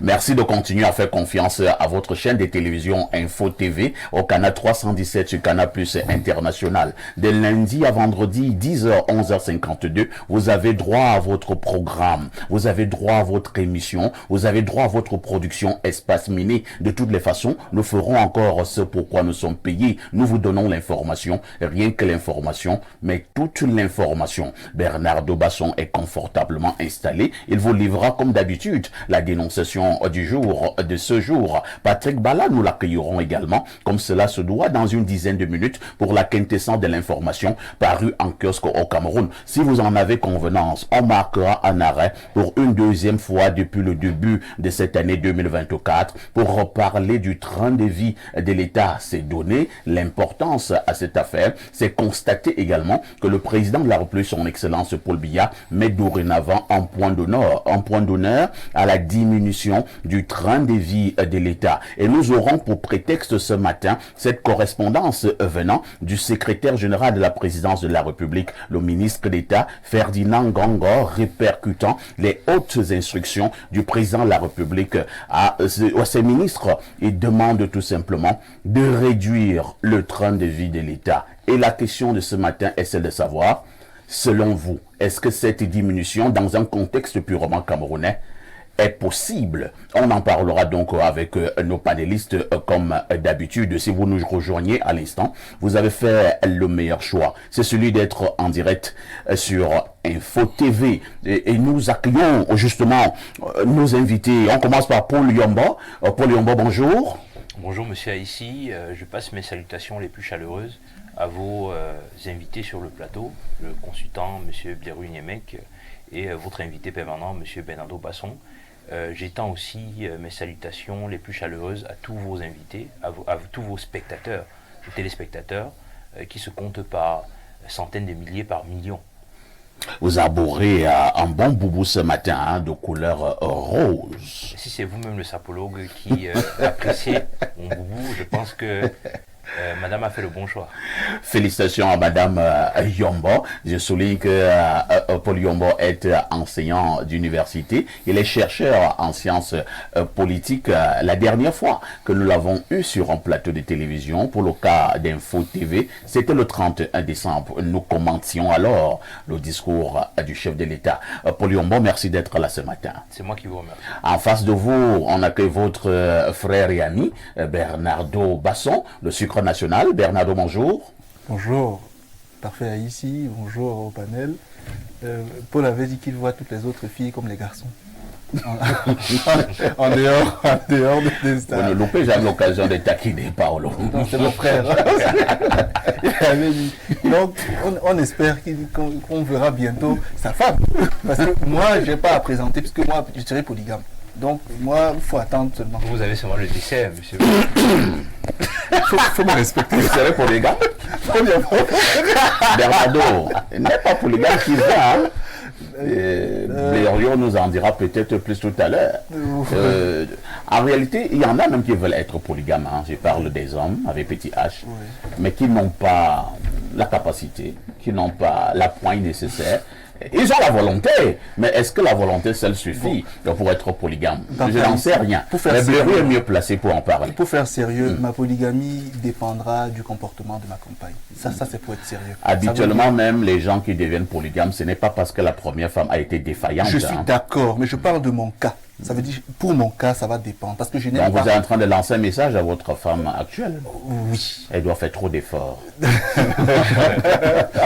Merci de continuer à faire confiance à votre chaîne de télévision Info TV au canal 317 sur Canal Plus International. De lundi à vendredi, 10h, 11h52, vous avez droit à votre programme, vous avez droit à votre émission, vous avez droit à votre production Espace Mini. De toutes les façons, nous ferons encore ce pourquoi nous sommes payés. Nous vous donnons l'information, rien que l'information, mais toute l'information. Bernardo Basson est confortablement installé. Il vous livrera comme d'habitude la dénonciation du jour, de ce jour. Patrick Bala, nous l'accueillerons également, comme cela se doit, dans une dizaine de minutes pour la quintessence de l'information parue en kiosque au Cameroun. Si vous en avez convenance, on marquera un arrêt pour une deuxième fois depuis le début de cette année 2024 pour reparler du train de vie de l'État. C'est donner l'importance à cette affaire. C'est constater également que le président de la République, son Excellence Paul Biya, met dorénavant un point d'honneur à la diminution du train de vie de l'État. Et nous aurons pour prétexte ce matin cette correspondance venant du secrétaire général de la présidence de la République, le ministre d'État Ferdinand Gongor, répercutant les hautes instructions du président de la République à ses ministres. Il demande tout simplement de réduire le train de vie de l'État. Et la question de ce matin est celle de savoir, selon vous, est-ce que cette diminution, dans un contexte purement camerounais, est possible? On en parlera donc avec nos panélistes comme d'habitude. Si vous nous rejoignez à l'instant, vous avez fait le meilleur choix. C'est celui d'être en direct sur Info TV. Et nous accueillons justement nos invités. On commence par Paul Yombo. Paul Yombo, bonjour. Bonjour Monsieur Haïssi, je passe mes salutations les plus chaleureuses à vos invités sur le plateau, le consultant Monsieur Blerou Niemek et votre invité permanent Monsieur Bernardo Basson. J'étends aussi mes salutations les plus chaleureuses à tous vos invités, à tous vos spectateurs, vos téléspectateurs, qui se comptent par centaines de milliers, par millions. Vous arborez un bon boubou ce matin, hein, de couleur rose. Si c'est vous-même le sapologue qui appréciez mon boubou, je pense que Madame a fait le bon choix. Félicitations à Madame Yombo. Je souligne que Paul Yombo est enseignant d'université. Il est chercheur en sciences politiques. La dernière fois que nous l'avons eu sur un plateau de télévision pour le cas d'Info TV, c'était le 31 décembre. Nous commentions alors le discours du chef de l'État. Paul Yombo, merci d'être là ce matin. C'est moi qui vous remercie. En face de vous, on accueille votre frère et ami, Bernardo Basson, le sucre national. Bernardo, bonjour. Bonjour, parfait ici, bonjour au panel. Paul avait dit qu'il voit toutes les autres filles comme les garçons. en dehors de ça. Vous ne loupez jamais l'occasion de taquiner Paolo. Non, c'est mon frère. Il avait dit. Donc, on espère qu'on verra bientôt sa femme. Parce que moi, je n'ai pas à présenter, puisque moi, je serai polygame. Donc, moi, il faut attendre seulement. Vous avez seulement le dessert, monsieur. faut me respecter. Vous serez polygame? Bernardo n'est pas polygame qui va. Blériot nous en dira peut-être plus tout à l'heure. En réalité, il y en a même qui veulent être polygames. Hein. Je parle des hommes avec petit H, oui, mais qui n'ont pas la capacité, qui n'ont pas la poigne nécessaire. Ils ont la volonté, mais est-ce que la volonté seule suffit pour être polygame? Je n'en sais rien. Mais Blériot est mieux placé pour en parler. Pour faire sérieux, ma polygamie dépendra du comportement de ma compagne. Ça c'est pour être sérieux. Habituellement, même les gens qui deviennent polygames, ce n'est pas parce que la première femme a été défaillante. Je suis d'accord, mais je parle de mon cas. Ça veut dire, pour mon cas, ça va dépendre. Parce que je n'ai pas... Donc vous êtes en train de lancer un message à votre femme actuelle? Oui. Elle doit faire trop d'efforts.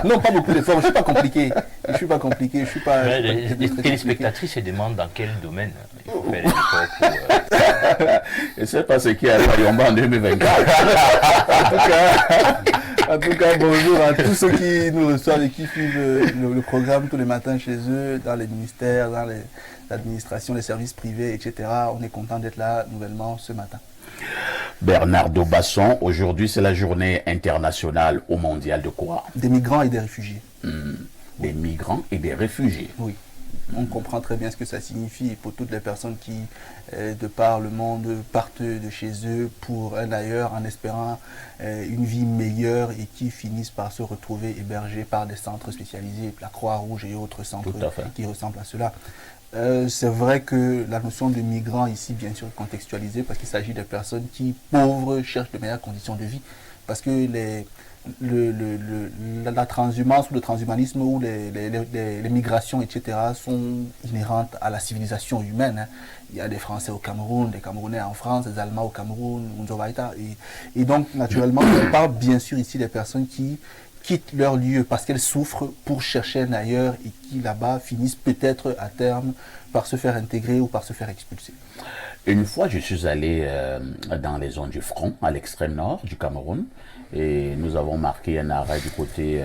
Non, pas beaucoup d'efforts. Je ne suis pas compliqué. Je suis pas compliqué. Je suis pas... Les téléspectatrices se demandent dans quel domaine il faut faire les efforts pour... Je ne sais pas ce qui est à Yomba en 2024. En tout cas, bonjour à tous ceux qui nous reçoivent et qui suivent le programme tous les matins chez eux, dans les ministères, dans l'administration, les services privés, etc. On est content d'être là nouvellement ce matin. Bernardo Basson, aujourd'hui c'est la journée internationale ou mondiale de quoi? Des migrants et des réfugiés. Des migrants et des réfugiés. Oui. On comprend très bien ce que ça signifie pour toutes les personnes qui, de par le monde, partent de chez eux pour un ailleurs en espérant une vie meilleure et qui finissent par se retrouver hébergés par des centres spécialisés, la Croix-Rouge et autres centres qui ressemblent à cela. C'est vrai que la notion de migrant ici, bien sûr, est contextualisée parce qu'il s'agit de personnes qui, pauvres, cherchent de meilleures conditions de vie. Parce que la transhumance ou le transhumanisme ou les migrations, etc., sont inhérentes à la civilisation humaine. Hein. Il y a des Français au Cameroun, des Camerounais en France, des Allemands au Cameroun, et donc, naturellement, on parle bien sûr ici des personnes qui quittent leur lieu parce qu'elles souffrent pour chercher un ailleurs et qui là-bas finissent peut-être à terme par se faire intégrer ou par se faire expulser. Une fois, je suis allé dans les zones du front, à l'extrême nord du Cameroun, et nous avons marqué un arrêt du côté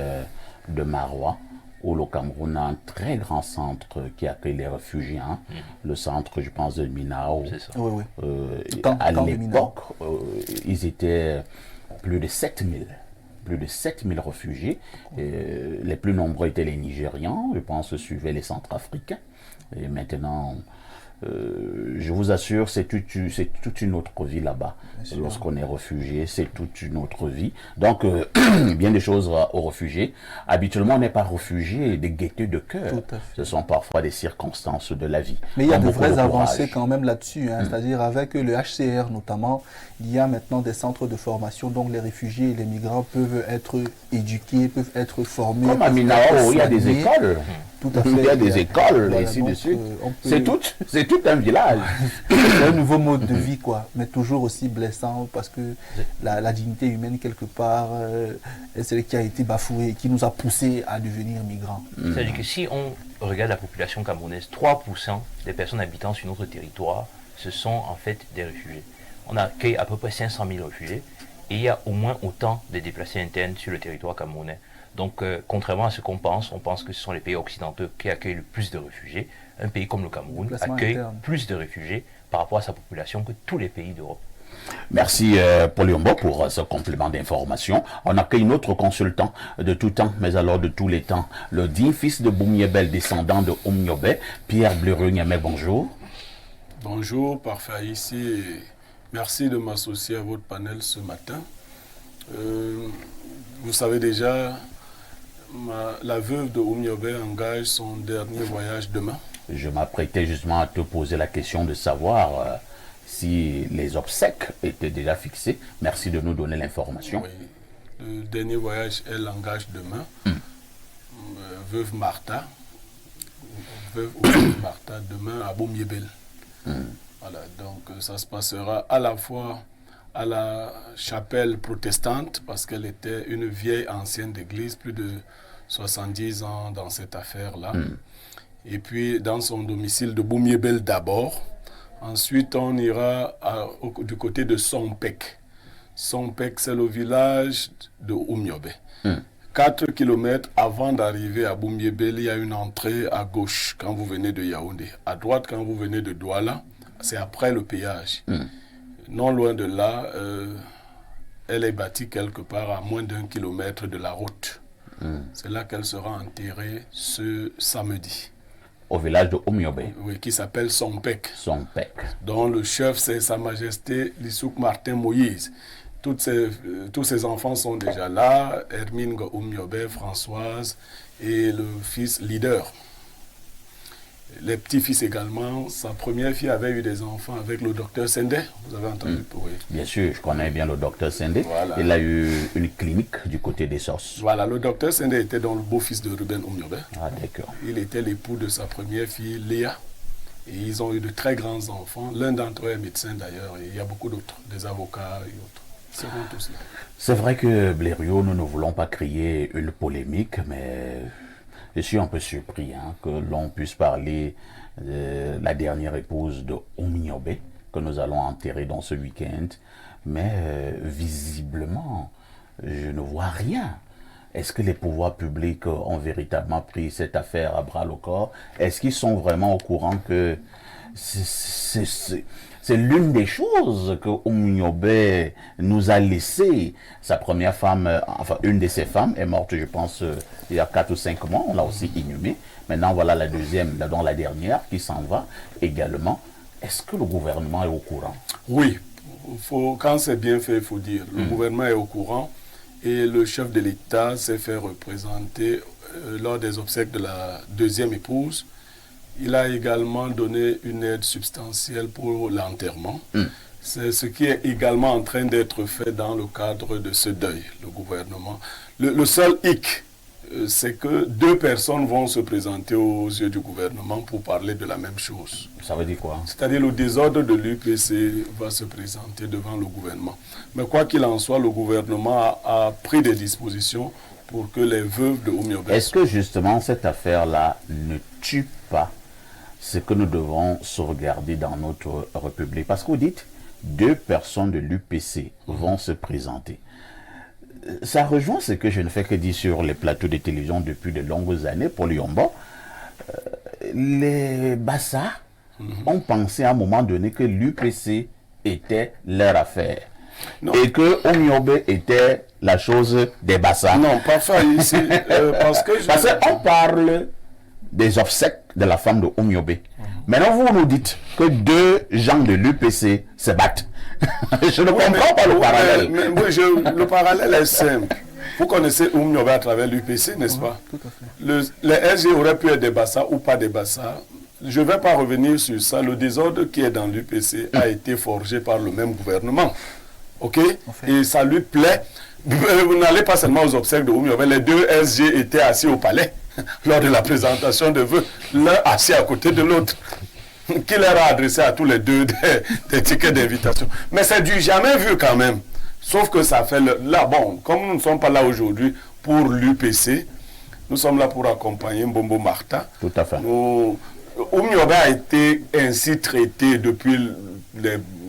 de Maroua, où le Cameroun a un très grand centre qui accueille les réfugiés. Hein. Le centre, je pense, de Minao. C'est ça. Oui, oui. À l'époque, ils étaient plus de 7000. Plus de 7000 réfugiés. Les plus nombreux étaient les Nigérians, je pense, suivaient les Centrafricains. Et maintenant, je vous assure, c'est toute une autre vie là-bas. Lorsqu'on est réfugié, c'est toute une autre vie. Donc, bien des choses aux réfugiés. Habituellement, on n'est pas réfugié des gaietés de cœur. Ce sont parfois des circonstances de la vie. Mais il y a de vraies avancées quand même là-dessus. Hein. C'est-à-dire avec le HCR notamment, il y a maintenant des centres de formation. Donc, les réfugiés et les migrants peuvent être éduqués, peuvent être formés. Comme à Minao, il y a des écoles. Tout à fait. Il y a des écoles, et ainsi de suite. C'est tout un village. C'est un nouveau mode de vie, quoi. Mais toujours aussi blessant parce que la dignité humaine, quelque part, est celle qui a été bafouée et qui nous a poussés à devenir migrants. C'est-à-dire que si on regarde la population camerounaise, 3% des personnes habitant sur notre territoire, ce sont en fait des réfugiés. On accueille à peu près 500 000 réfugiés et il y a au moins autant de déplacés internes sur le territoire camerounais. Donc, contrairement à ce qu'on pense, on pense que ce sont les pays occidentaux qui accueillent le plus de réfugiés. Un pays comme le Cameroun accueille plus de réfugiés par rapport à sa population que tous les pays d'Europe. Merci Paul Yombo pour ce complément d'information. On accueille notre consultant de tout temps, mais alors de tous les temps, le digne fils de Boumiebel, descendant de Oumniobé, Pierre Bleriot-Niamey, bonjour. Bonjour, parfait ici. Et merci de m'associer à votre panel ce matin. Vous savez déjà, la veuve de Oumniobé engage son dernier voyage demain. Je m'apprêtais justement à te poser la question de savoir si les obsèques étaient déjà fixées. Merci de nous donner l'information. Oui, le dernier voyage, elle engage demain. Veuve Martha, demain à Boumiebel. Voilà, donc ça se passera à la fois à la chapelle protestante, parce qu'elle était une vieille ancienne d'église, plus de 70 ans dans cette affaire-là. Et puis dans son domicile de Boumiebel d'abord. Ensuite, on ira du côté de Sompek. Sompek, c'est le village de Oumniobé. 4 kilomètres avant d'arriver à Boumiebel, il y a une entrée à gauche quand vous venez de Yaoundé. À droite, quand vous venez de Douala, c'est après le péage. Non loin de là, elle est bâtie quelque part à moins d'1 kilomètre de la route. C'est là qu'elle sera enterrée ce samedi. Au village de Oumniobé. Oui, qui s'appelle Sompek. Sompek. Dont le chef, c'est Sa Majesté Lissouk Martin Moïse. Tous ses enfants sont déjà là. Hermine Oumniobé, Françoise et le fils leader. Les petits-fils également. Sa première fille avait eu des enfants avec le docteur Sendé. Vous avez entendu parler? Bien sûr, je connais bien le docteur Sendé. Voilà. Il a eu une clinique du côté des Sos. Voilà, le docteur Sendé était donc le beau-fils de Ruben Oumniobé. Ah, d'accord. Il était l'époux de sa première fille, Léa. Et ils ont eu de très grands enfants. L'un d'entre eux est médecin d'ailleurs. Et il y a beaucoup d'autres, des avocats et autres. C'est bon tout cela. C'est vrai que Bleriot, nous ne voulons pas créer une polémique, mais je suis un peu surpris que l'on puisse parler de la dernière épouse de Oumniobé, que nous allons enterrer dans ce week-end. Mais visiblement, je ne vois rien. Est-ce que les pouvoirs publics ont véritablement pris cette affaire à bras le corps? Est-ce qu'ils sont vraiment au courant que c'est l'une des choses que Oumniobé nous a laissé? Sa première femme, enfin une de ses femmes est morte, je pense, il y a 4 ou 5 mois. On l'a aussi inhumée. Maintenant, voilà la deuxième, dont la dernière, qui s'en va également. Est-ce que le gouvernement est au courant? Oui, quand c'est bien fait, il faut dire. Le gouvernement est au courant et le chef de l'État s'est fait représenter lors des obsèques de la deuxième épouse Il a également donné une aide substantielle pour l'enterrement. C'est ce qui est également en train d'être fait dans le cadre de ce deuil, le gouvernement. Le seul hic, c'est que 2 personnes vont se présenter aux yeux du gouvernement pour parler de la même chose. Ça veut dire quoi? C'est-à-dire le désordre de l'UPC va se présenter devant le gouvernement. Mais quoi qu'il en soit, le gouvernement a pris des dispositions pour que les veuves de Oumiobé... Est-ce que justement cette affaire-là ne tue pas ce que nous devons sauvegarder dans notre République? Parce que vous dites, 2 personnes de l'UPC vont se présenter. Ça rejoint ce que je ne fais que dire sur les plateaux de télévision depuis de longues années pour Yombo. Les Bassa ont pensé à un moment donné que l'UPC était leur affaire. Non. Et que Omiobe était la chose des Bassa. Non, parfois ici, parce que... Parce qu'on parle des obsèques de la femme de Omiobe. Maintenant, vous nous dites que 2 gens de l'UPC se battent. Je ne comprends pas le parallèle. Le parallèle est simple. Vous connaissez Omiobe à travers l'UPC, n'est-ce pas? Tout à fait. Les SG auraient pu être des Bassa ou pas des Bassa. Je ne vais pas revenir sur ça. Le désordre qui est dans l'UPC a été forgé par le même gouvernement. OK? Et ça lui plaît. Vous n'allez pas seulement aux obsèques de Omiobe. Les 2 SG étaient assis au palais lors de la présentation de vœux, l'un assis à côté de l'autre, qui leur a adressé à tous les 2 des tickets d'invitation. Mais c'est du jamais vu quand même. Sauf que ça fait... Là, bon, comme nous ne sommes pas là aujourd'hui pour l'UPC, nous sommes là pour accompagner Mbombo Martha. Tout à fait. Omiobe a été ainsi traité depuis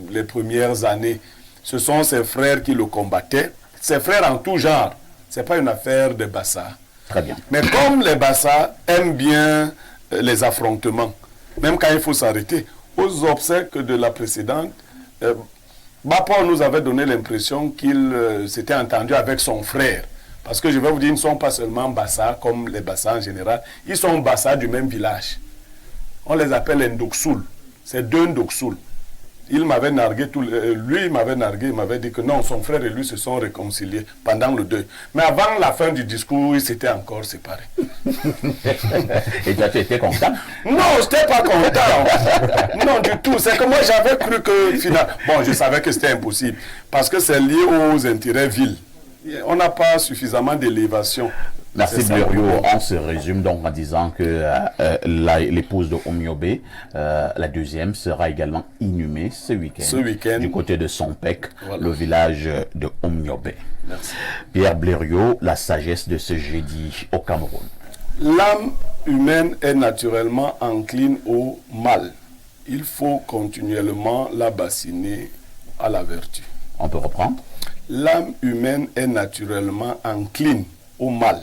les premières années. Ce sont ses frères qui le combattaient. Ses frères en tout genre. Ce n'est pas une affaire de Bassa. Très bien. Mais comme les Bassa aiment bien les affrontements, même quand il faut s'arrêter, aux obsèques de la précédente, Bapor nous avait donné l'impression qu'il s'était entendu avec son frère. Parce que je vais vous dire, ils ne sont pas seulement Bassa comme les Bassa en général, ils sont Bassa du même village. On les appelle Ndoksoul. C'est 2 Ndoksoul. Il m'avait nargué, lui il m'avait nargué, il m'avait dit que non, son frère et lui se sont réconciliés pendant le deuil. Mais avant la fin du discours, ils s'étaient encore séparés. Et toi, tu étais content? Non, je n'étais pas content. Non, du tout. C'est que moi, j'avais cru que finalement... Bon, je savais que c'était impossible. Parce que c'est lié aux intérêts villes. On n'a pas suffisamment d'élévation. Merci Blériot. On se résume donc en disant que l'épouse de Omiobe, la deuxième, sera également inhumée ce week-end du côté de Sompec, voilà, le village de Omiobe. Merci. Pierre Blériot, la sagesse de ce jeudi au Cameroun. L'âme humaine est naturellement encline au mal. Il faut continuellement la bassiner à la vertu. On peut reprendre? L'âme humaine est naturellement encline au mal.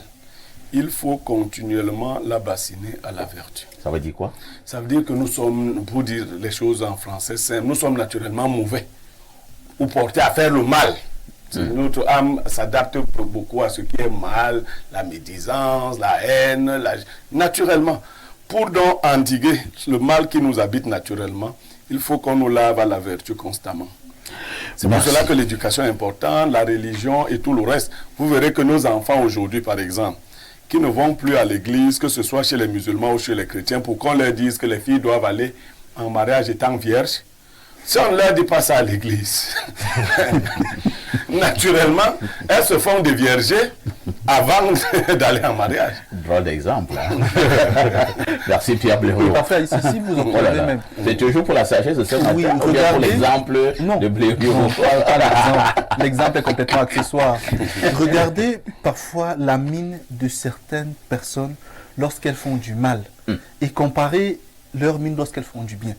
Il faut continuellement la bassiner à la vertu. Ça veut dire quoi? Ça veut dire que nous sommes, pour dire les choses en français simple, nous sommes naturellement mauvais ou portés à faire le mal. Notre âme s'adapte beaucoup à ce qui est mal, la médisance, la haine, naturellement. Pour donc endiguer le mal qui nous habite naturellement, il faut qu'on nous lave à la vertu constamment. C'est pour cela que l'éducation est importante, la religion et tout le reste. Vous verrez que nos enfants aujourd'hui, par exemple, qui ne vont plus à l'église, que ce soit chez les musulmans ou chez les chrétiens, pour qu'on leur dise que les filles doivent aller en mariage étant vierges, si on ne leur dit pas ça à l'église, naturellement, elles se font des viergers avant d'aller en mariage. Drôle d'exemple. Hein? Merci Pierre Blériot. Parfait, ici, si vous observez même. C'est toujours pour la sagesse de ce matin, oui, ou bien pour l'exemple de Blériot. L'exemple est complètement accessoire. Regardez parfois la mine de certaines personnes lorsqu'elles font du mal et comparez leur mine lorsqu'elles font du bien.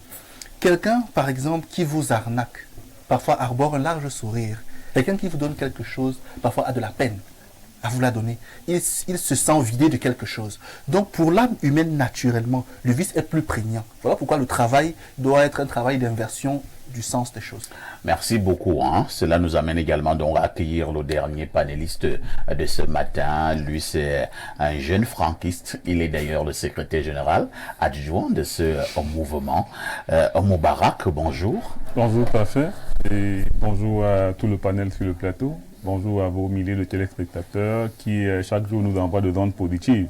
Quelqu'un, par exemple, qui vous arnaque, parfois arbore un large sourire. Quelqu'un qui vous donne quelque chose, parfois a de la peine à vous la donner. Il se sent vidé de quelque chose. Donc, pour l'âme humaine, naturellement, le vice est plus prégnant. Voilà pourquoi le travail doit être un travail d'inversion du sens des choses. Merci beaucoup. Hein. Cela nous amène également donc à accueillir le dernier panéliste de ce matin. Lui, c'est un jeune franquiste. Il est d'ailleurs le secrétaire général adjoint de ce mouvement. Moubarak, bonjour. Bonjour, parfait. Et bonjour à tout le panel sur le plateau. Bonjour à vos milliers de téléspectateurs qui, chaque jour, nous envoient de ondes positives.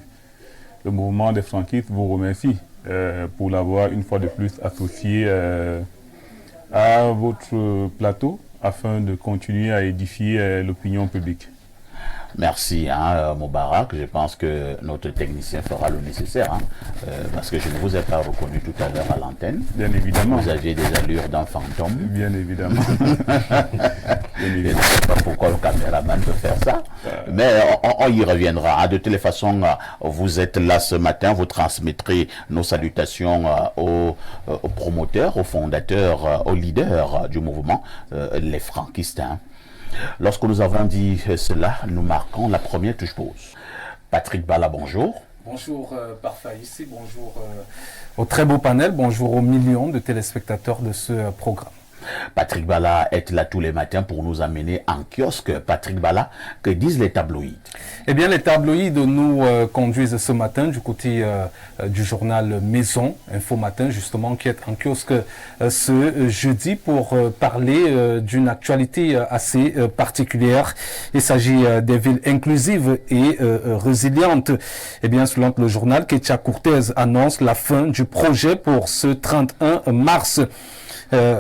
Le mouvement des franquistes vous remercie pour l'avoir une fois de plus associé à votre plateau afin de continuer à édifier l'opinion publique. Merci, Moubarak. Je pense que notre technicien fera le nécessaire, parce que je ne vous ai pas reconnu tout à l'heure à l'antenne. Bien évidemment. Vous aviez des allures d'un fantôme. Bien évidemment. Je ne sais pas pourquoi le caméraman peut faire ça, mais on y reviendra. De toutes les façons, vous êtes là ce matin, vous transmettrez nos salutations aux promoteurs, aux fondateurs, aux leaders du mouvement, les franquistes. Lorsque nous avons dit cela, nous marquons la première touche pause. Patrick Bala, bonjour. Bonjour Parfait ici, bonjour au très beau panel, bonjour aux millions de téléspectateurs de ce programme. Patrick Bala est là tous les matins pour nous amener en kiosque. Patrick Bala, que disent les tabloïds? Eh bien, les tabloïds nous conduisent ce matin du côté du journal Maison, Info Matin, justement, qui est en kiosque ce jeudi pour parler d'une actualité assez particulière. Il s'agit des villes inclusives et résilientes. Eh bien, selon le journal, Ketia Cortez annonce la fin du projet pour ce 31 mars.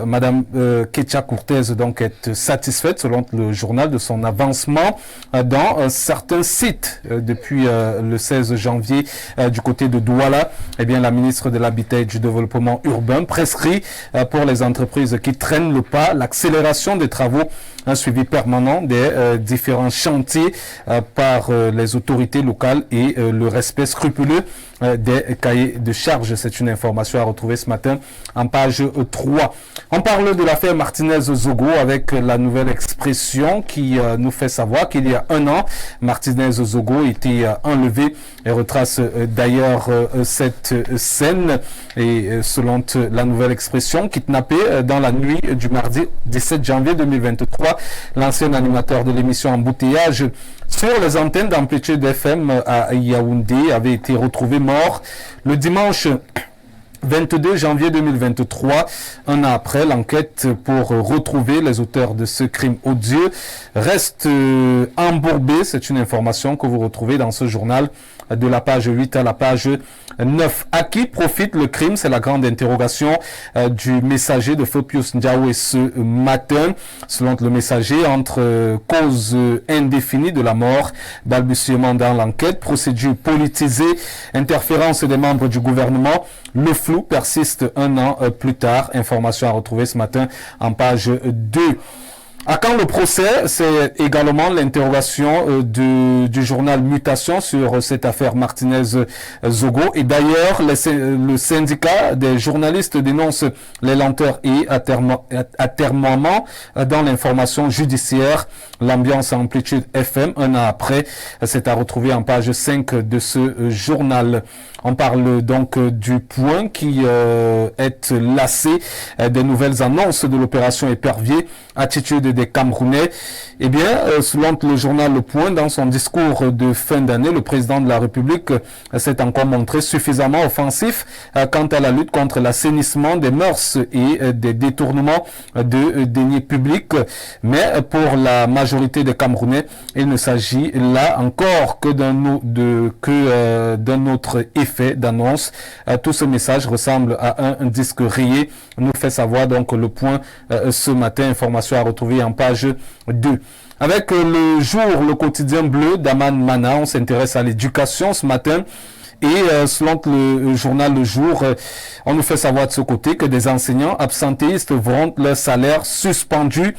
Madame Ketia Cortez donc est satisfaite selon le journal de son avancement dans certains sites depuis le 16 janvier du côté de Douala. Eh bien, la ministre de l'Habitat et du Développement urbain prescrit pour les entreprises qui traînent le pas l'accélération des travaux, un suivi permanent des différents chantiers par les autorités locales et le respect scrupuleux des cahiers de charges. C'est une information à retrouver ce matin en page 3. On parle de l'affaire Martinez-Zogo avec la nouvelle expression qui nous fait savoir qu'il y a un an, Martinez-Zogo était enlevé et retrace d'ailleurs cette scène et selon la nouvelle expression, kidnappé dans la nuit du mardi 17 janvier 2023, l'ancien animateur de l'émission Embouteillage sur les antennes d'Amplitude FM à Yaoundé avait été retrouvé mort le dimanche 22 janvier 2023, un an après, l'enquête pour retrouver les auteurs de ce crime odieux reste embourbée. C'est une information que vous retrouvez dans ce journal de la page 8 à la page 9. À qui profite le crime? C'est la grande interrogation du messager de Feu Pius Ndiaoué ce matin. Selon le messager, entre cause indéfinie de la mort, balbutiement dans l'enquête, procédure politisée, interférence des membres du gouvernement, le flou persiste un an plus tard. Information à retrouver ce matin en page 2. À quand le procès? C'est également l'interrogation du journal Mutation sur cette affaire Martinez-Zogo. Et d'ailleurs, le syndicat des journalistes dénonce les lenteurs et atermoiements dans l'information judiciaire. L'ambiance à Amplitude FM, un an après, c'est à retrouver en page 5 de ce journal. On parle donc du Point qui est lassé des nouvelles annonces de l'opération Épervier, attitude des Camerounais. Eh bien, selon le journal Le Point, dans son discours de fin d'année, le président de la République s'est encore montré suffisamment offensif quant à la lutte contre l'assainissement des mœurs et des détournements de deniers publics. Mais pour la majorité des Camerounais, il ne s'agit là encore que d'un autre effet d'annonce. Tout ce message ressemble à un disque rayé, nous fait savoir donc Le Point ce matin. Information à retrouver en page 2. Avec Le Jour, le quotidien bleu d'Aman Mana, on s'intéresse à l'éducation ce matin. Et selon le journal Le Jour, on nous fait savoir de ce côté que des enseignants absentéistes verront leur salaire suspendu.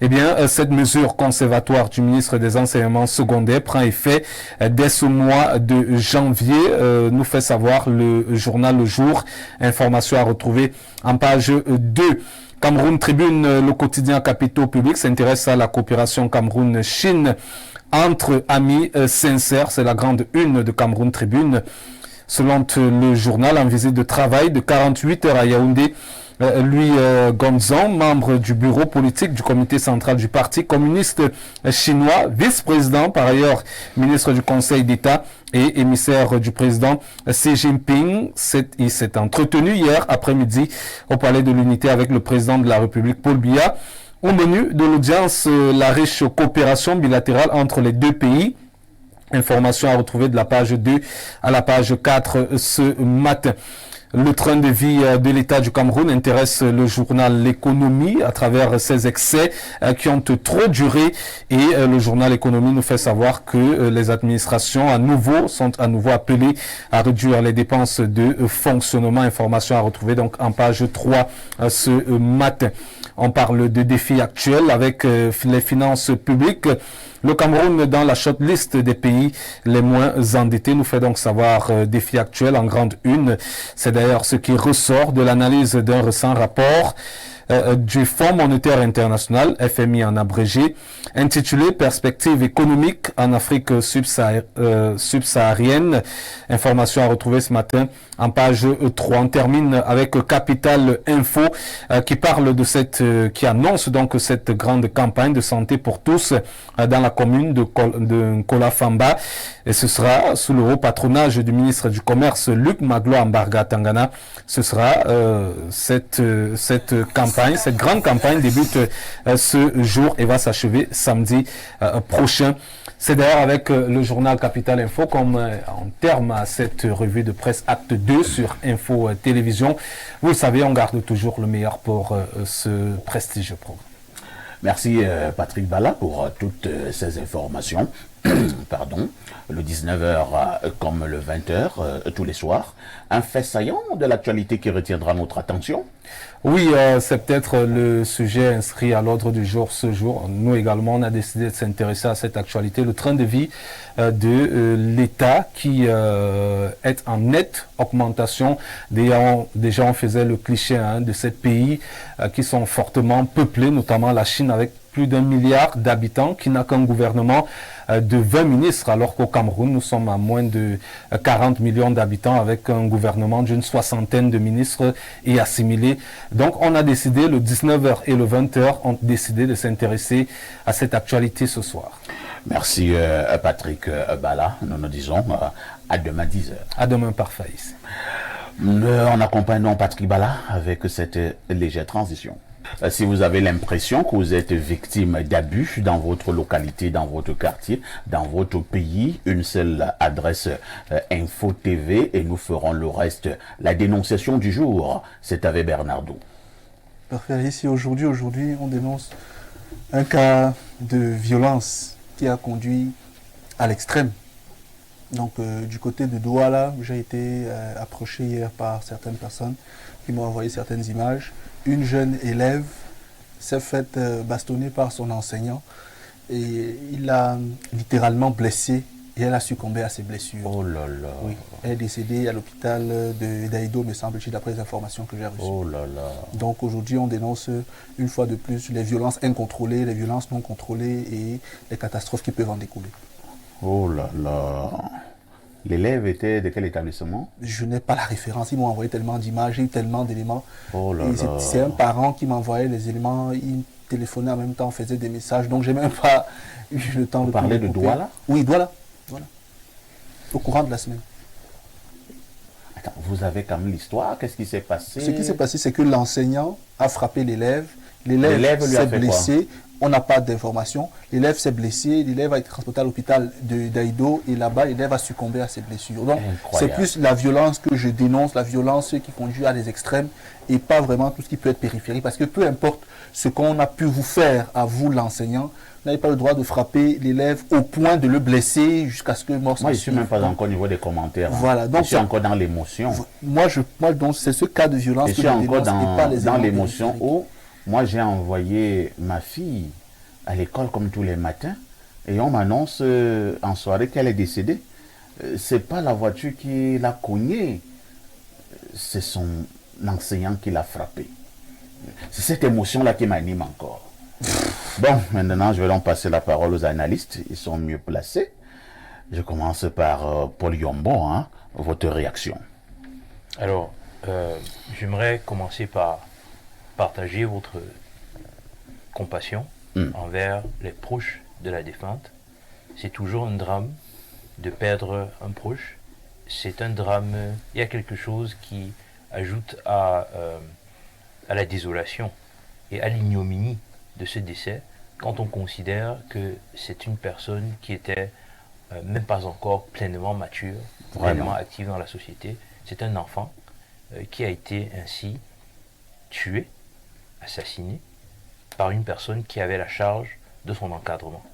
Eh bien, cette mesure conservatoire du ministre des Enseignements secondaires prend effet dès ce mois de janvier, nous fait savoir le journal Le Jour. Information à retrouver en page 2. Cameroun Tribune, le quotidien Capitaux Publics, s'intéresse à la coopération Cameroun-Chine entre amis sincères. C'est la grande une de Cameroun Tribune. Selon le journal, en visite de travail de 48 heures à Yaoundé, Louis Gonzon, membre du bureau politique du comité central du Parti communiste chinois, vice-président, par ailleurs ministre du Conseil d'État et émissaire du président Xi Jinping, il s'est entretenu hier après-midi au Palais de l'Unité avec le président de la République, Paul Biya. Au menu de l'audience, la riche coopération bilatérale entre les deux pays. Information à retrouver de la page 2 à la page 4 ce matin. Le train de vie de l'État du Cameroun intéresse le journal L'Économie à travers ses excès qui ont trop duré, et le journal L'Économie nous fait savoir que les administrations sont à nouveau appelées à réduire les dépenses de fonctionnement. Information à retrouver donc en page 3 ce matin. On parle de défis actuels avec les finances publiques. Le Cameroun dans la shortlist des pays les moins endettés, nous fait donc savoir défis actuels en grande une. C'est d'ailleurs ce qui ressort de l'analyse d'un récent rapport du Fonds monétaire international, FMI en abrégé, intitulé Perspectives économiques en Afrique subsaharienne. Information à retrouver ce matin en page 3. On termine avec Capital Info qui parle de qui annonce donc cette grande campagne de santé pour tous dans la commune de Kolafamba, et ce sera sous le haut patronage du ministre du Commerce Luc Magloire Ambarga Tangana. Ce sera cette grande campagne débute ce jour et va s'achever samedi prochain. C'est d'ailleurs avec le journal Capital Info comme en terme à cette revue de presse acte 2 sur Info Télévision. Vous le savez, on garde toujours le meilleur pour ce prestigieux programme. Merci Patrick Bala pour toutes ces informations. Pardon, le 19h comme le 20h tous les soirs. Un fait saillant de l'actualité qui retiendra notre attention. Oui, c'est peut-être le sujet inscrit à l'ordre du jour ce jour. Nous également, on a décidé de s'intéresser à cette actualité. Le train de vie de l'État qui est en nette augmentation. Déjà, on faisait le cliché de ces pays qui sont fortement peuplés, notamment la Chine avec plus d'1 milliard d'habitants, qui n'a qu'un gouvernement de 20 ministres, alors qu'au Cameroun, nous sommes à moins de 40 millions d'habitants avec un gouvernement d'une 60aine de ministres et assimilés. Donc, on a décidé, le 19h et le 20h, ont décidé de s'intéresser à cette actualité ce soir. Merci Patrick Bala. Nous nous disons à demain 10h. À demain par Faïs. On accompagne Patrick Bala avec cette légère transition. Si vous avez l'impression que vous êtes victime d'abus dans votre localité, dans votre quartier, dans votre pays, une seule adresse Info TV et nous ferons le reste. La dénonciation du jour, c'est avec Bernardo. Parfait. Ici, aujourd'hui, on dénonce un cas de violence qui a conduit à l'extrême. Donc, du côté de Douala, j'ai été approché hier par certaines personnes qui m'ont envoyé certaines images. Une jeune élève s'est faite bastonner par son enseignant et il l'a littéralement blessée et elle a succombé à ses blessures. Oh là là. Oui, elle est décédée à l'hôpital d'Aïdo, me semble-t-il, d'après les informations que j'ai reçues. Oh là là. Donc aujourd'hui, on dénonce une fois de plus les violences incontrôlées, les violences non contrôlées et les catastrophes qui peuvent en découler. Oh là là. L'élève était de quel établissement? Je n'ai pas la référence, ils m'ont envoyé tellement d'images, j'ai eu tellement d'éléments. Oh là là. C'est un parent qui m'envoyait les éléments, il téléphonait en même temps, faisait des messages, donc j'ai même pas eu le temps de parler de Douala? Oui, Douala. Voilà. Au courant de la semaine. Attends, vous avez quand même l'histoire, qu'est-ce qui s'est passé? Ce qui s'est passé, c'est que l'enseignant a frappé l'élève, l'élève lui a s'est fait blessé. On n'a pas d'informations. L'élève s'est blessé, l'élève a été transporté à l'hôpital d'Aïdo et là-bas, l'élève a succombé à ses blessures. Donc, c'est plus la violence que je dénonce, la violence qui conduit à des extrêmes et pas vraiment tout ce qui peut être périphérique. Parce que peu importe ce qu'on a pu vous faire à vous, l'enseignant, vous n'avez pas le droit de frapper l'élève au point de le blesser jusqu'à ce que mort s'en Moi, je ne suis même pas suive. encore au niveau des commentaires. Voilà, donc je suis encore dans l'émotion. Moi, donc, c'est ce cas de violence Je que suis je encore dénonce et pas les dans éléments l'émotion périphériques. où moi, j'ai envoyé ma fille à l'école comme tous les matins et on m'annonce en soirée qu'elle est décédée. C'est pas la voiture qui l'a cognée, c'est son enseignant qui l'a frappé. C'est cette émotion-là qui m'anime encore. Bon, maintenant, je vais donc passer la parole aux analystes. Ils sont mieux placés. Je commence par Paul Yombo. Votre réaction? Alors, j'aimerais commencer par partager votre compassion envers les proches de la défunte. C'est toujours un drame de perdre un proche. C'est un drame, il y a quelque chose qui ajoute à la désolation et à l'ignominie de ce décès quand on considère que c'est une personne qui était même pas encore pleinement mature, pleinement active dans la société. C'est un enfant qui a été ainsi tué, assassiné, par une personne qui avait la charge de son encadrement.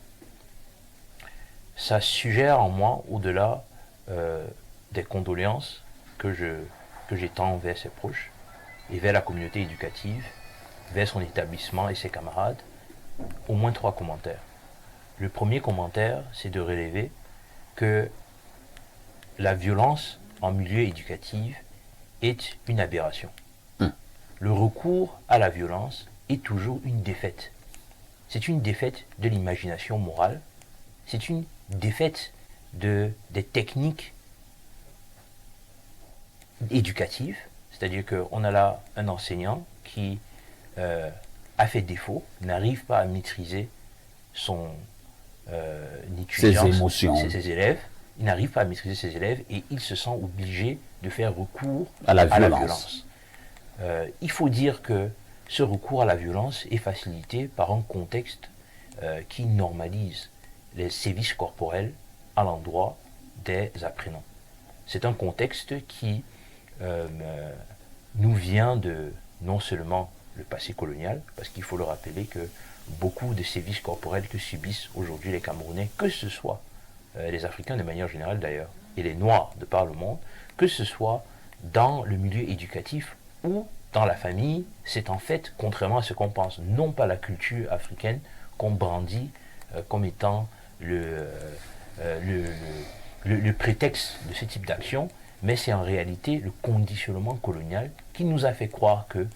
Ça suggère en moi, au-delà des condoléances que j'étends vers ses proches et vers la communauté éducative, vers son établissement et ses camarades, au moins 3 commentaires. Le premier commentaire, c'est de relever que la violence en milieu éducatif est une aberration. Le recours à la violence est toujours une défaite. C'est une défaite de l'imagination morale, c'est une défaite des techniques éducatives, c'est-à-dire qu'on a là un enseignant qui a fait défaut, n'arrive pas à maîtriser son ses émotions, ses élèves, il n'arrive pas à maîtriser ses élèves et il se sent obligé de faire recours à la violence. Il faut dire que ce recours à la violence est facilité par un contexte qui normalise les sévices corporels à l'endroit des apprenants. C'est un contexte qui nous vient de non seulement le passé colonial, parce qu'il faut le rappeler que beaucoup de sévices corporels que subissent aujourd'hui les Camerounais, que ce soit les Africains de manière générale d'ailleurs, et les Noirs de par le monde, que ce soit dans le milieu éducatif ou dans la famille, c'est en fait, contrairement à ce qu'on pense, non pas la culture africaine qu'on brandit comme étant le prétexte de ce type d'action, mais c'est en réalité le conditionnement colonial qui nous a fait croire que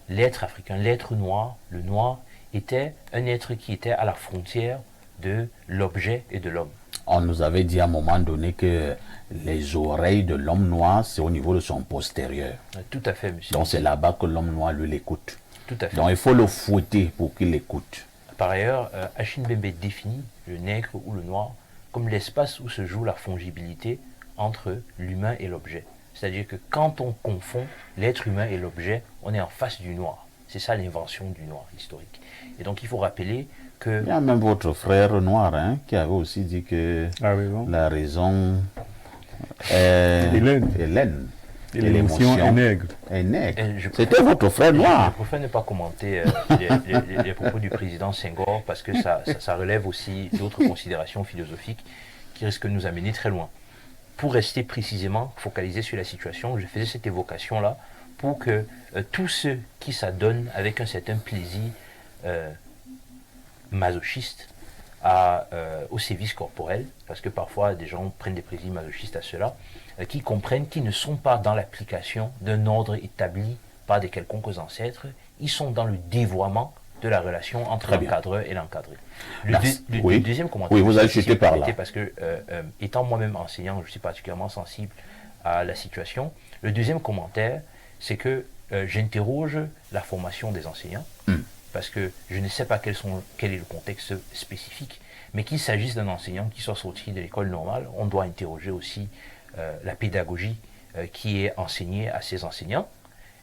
l'être africain, l'être noir, le noir, était un être qui était à la frontière de l'objet et de l'homme. On nous avait dit à un moment donné que les oreilles de l'homme noir, c'est au niveau de son postérieur. Tout à fait, monsieur. Donc c'est là-bas que l'homme noir, lui, l'écoute. Tout à fait. Donc il faut le fouetter pour qu'il l'écoute. Par ailleurs, Achille Mbembe définit le nègre ou le noir comme l'espace où se joue la fongibilité entre l'humain et l'objet. C'est-à-dire que quand on confond l'être humain et l'objet, on est en face du noir. C'est ça l'invention du noir historique. Et donc il faut rappeler que... Il y a même votre frère noir qui avait aussi dit que la raison est Hélène. Et l'émotion est nègre. C'était votre frère noir. Je préfère ne pas commenter les propos du président Senghor parce que ça relève aussi d'autres considérations philosophiques qui risquent de nous amener très loin. Pour rester précisément focalisé sur la situation, je faisais cette évocation-là pour que tous ceux qui s'adonnent avec un certain plaisir masochiste au sévice corporel, parce que parfois des gens prennent des plaisirs masochistes à cela, qui comprennent qu'ils ne sont pas dans l'application d'un ordre établi par des quelconques ancêtres, ils sont dans le dévoiement de la relation entre l'encadreur et l'encadré. Le deuxième commentaire, vous ajoutez par là. parce que étant moi-même enseignant, je suis particulièrement sensible à la situation. Le deuxième commentaire, c'est que j'interroge la formation des enseignants, parce que je ne sais pas quel est le contexte spécifique, mais qu'il s'agisse d'un enseignant qui soit sorti de l'école normale, on doit interroger aussi la pédagogie qui est enseignée à ces enseignants.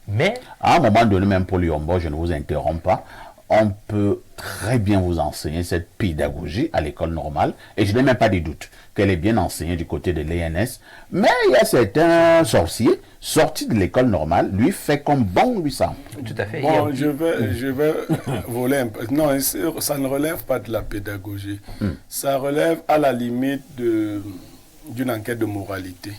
Mais à un moment donné, même pour Liombo, je ne vous interromps pas, on peut très bien vous enseigner cette pédagogie à l'école normale, et je n'ai même pas de doute qu'elle est bien enseignée du côté de l'ENS, mais il y a certains sorciers sortis de l'école normale, lui fait comme bon lui semble. Tout à fait. Bon, je vais voler un peu. Non, ça ne relève pas de la pédagogie. Ça relève à la limite d'une enquête de moralité.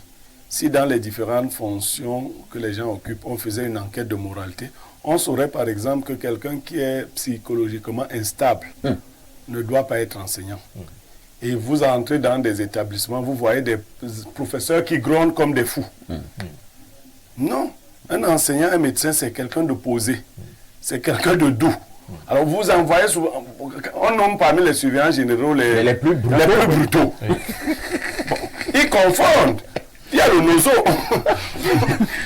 Si dans les différentes fonctions que les gens occupent, on faisait une enquête de moralité, on saurait par exemple que quelqu'un qui est psychologiquement instable ne doit pas être enseignant. Et vous entrez dans des établissements, vous voyez des professeurs qui grondent comme des fous. Non, un enseignant, un médecin, c'est quelqu'un de posé, c'est quelqu'un de doux. Alors vous envoyez souvent, on nomme parmi les surveillants généraux les plus brutaux. Bon, ils confondent. Il y a le nozo.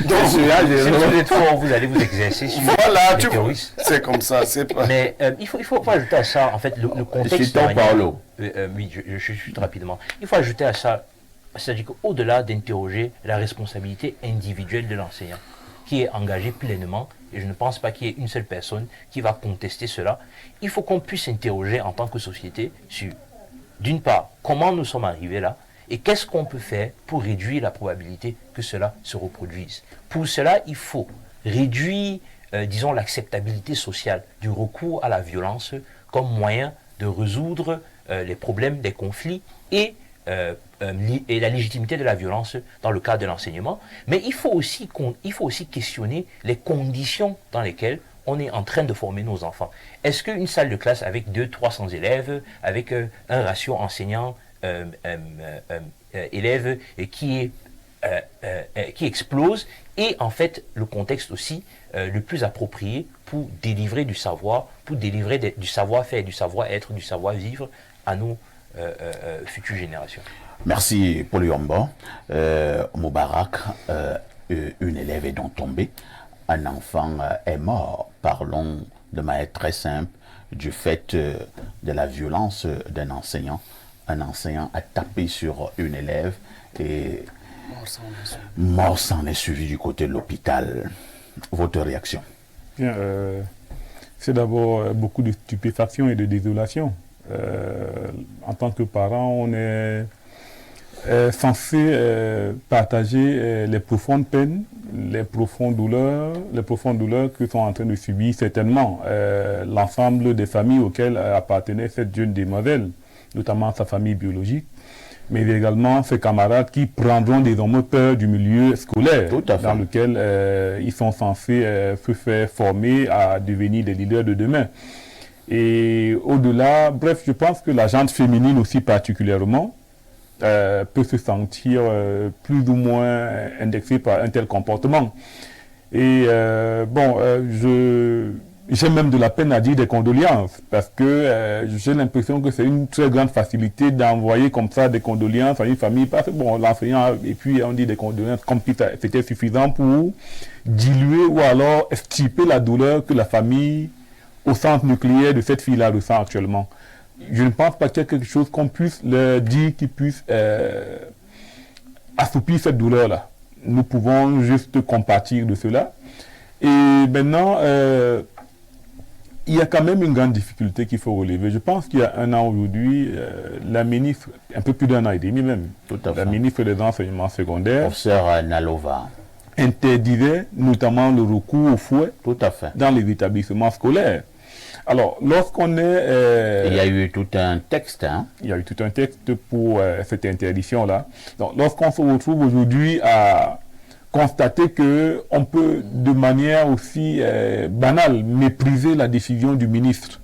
Donc, si vous êtes fort, vous allez vous exercer sur les terroristes. C'est comme ça. Mais il faut ajouter à ça, en fait, le contexte. Oui, je chute rapidement. Il faut ajouter à ça, c'est-à-dire qu'au-delà d'interroger la responsabilité individuelle de l'enseignant, qui est engagé pleinement, et je ne pense pas qu'il y ait une seule personne qui va contester cela, il faut qu'on puisse interroger en tant que société sur, d'une part, comment nous sommes arrivés là, Et qu'est-ce qu'on peut faire pour réduire la probabilité que cela se reproduise? Pour cela, il faut réduire, disons, l'acceptabilité sociale du recours à la violence comme moyen de résoudre les problèmes des conflits et la légitimité de la violence dans le cadre de l'enseignement. Mais il faut aussi questionner les conditions dans lesquelles on est en train de former nos enfants. Est-ce qu'une salle de classe avec 200-300 élèves, avec un ratio enseignant élèves qui explose est en fait le contexte aussi le plus approprié pour délivrer du savoir, pour délivrer du savoir-faire, du savoir-être, du savoir-vivre à nos futures générations. Merci Paul Yombo. Moubarak, une élève est donc tombée, un enfant est mort. Parlons de manière très simple du fait de la violence d'un enseignant. Un enseignant a tapé sur une élève et mort s'en est suivi du côté de l'hôpital. Votre réaction? Bien, c'est d'abord beaucoup de stupéfaction et de désolation. En tant que parent, on est censé partager les profondes peines, les profondes douleurs que sont en train de subir certainement l'ensemble des familles auxquelles appartenait cette jeune demoiselle, notamment sa famille biologique, mais également ses camarades qui prendront désormais peur du milieu scolaire dans lequel ils sont censés se faire former à devenir des leaders de demain. Et au-delà, bref, je pense que la gente féminine aussi particulièrement peut se sentir plus ou moins indexée par un tel comportement. Et j'ai même de la peine à dire des condoléances, parce que j'ai l'impression que c'est une très grande facilité d'envoyer comme ça des condoléances à une famille, parce que bon, l'enseignant, et puis on dit des condoléances comme si c'était suffisant pour diluer ou alors extirper la douleur que la famille au centre nucléaire de cette fille-là ressent actuellement. Je ne pense pas qu'il y ait quelque chose qu'on puisse leur dire qui puisse assoupir cette douleur-là. Nous pouvons juste compatir de cela. Et maintenant, il y a quand même une grande difficulté qu'il faut relever. Je pense qu'il y a un an aujourd'hui, la ministre, un peu plus d'un an et demi même, la ministre des Enseignements secondaires, professeur Nalova, interdisait notamment le recours au fouet dans les établissements scolaires. Alors, lorsqu'on est... il y a eu tout un texte, hein? Il y a eu tout un texte pour cette interdiction-là. Donc, lorsqu'on se retrouve aujourd'hui à constater qu'on peut, de manière aussi banale, mépriser la décision du ministre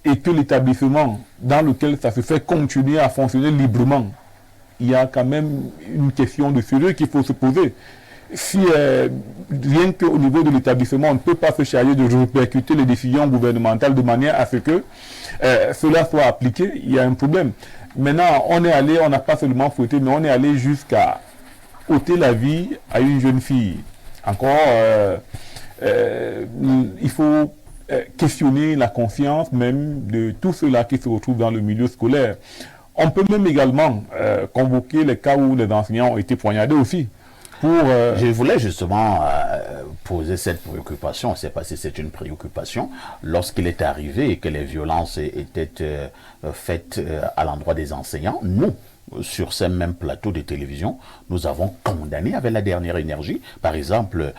et que l'établissement dans lequel ça se fait continuer à fonctionner librement, il y a quand même une question de sérieux qu'il faut se poser. Si rien qu'au niveau de l'établissement, on ne peut pas se charger de répercuter les décisions gouvernementales de manière à ce que cela soit appliqué, il y a un problème. Maintenant, on n'a pas seulement fouetté, mais on est allé jusqu'à ôter la vie à une jeune fille. Encore, il faut questionner la conscience même de tous ceux-là qui se retrouvent dans le milieu scolaire. On peut même également convoquer les cas où les enseignants ont été poignardés aussi. Je voulais justement poser cette préoccupation. On ne sait pas si c'est une préoccupation. Lorsqu'il est arrivé et que les violences étaient faites à l'endroit des enseignants, nous, sur ces mêmes plateaux de télévision, nous avons condamné avec la dernière énergie, par exemple,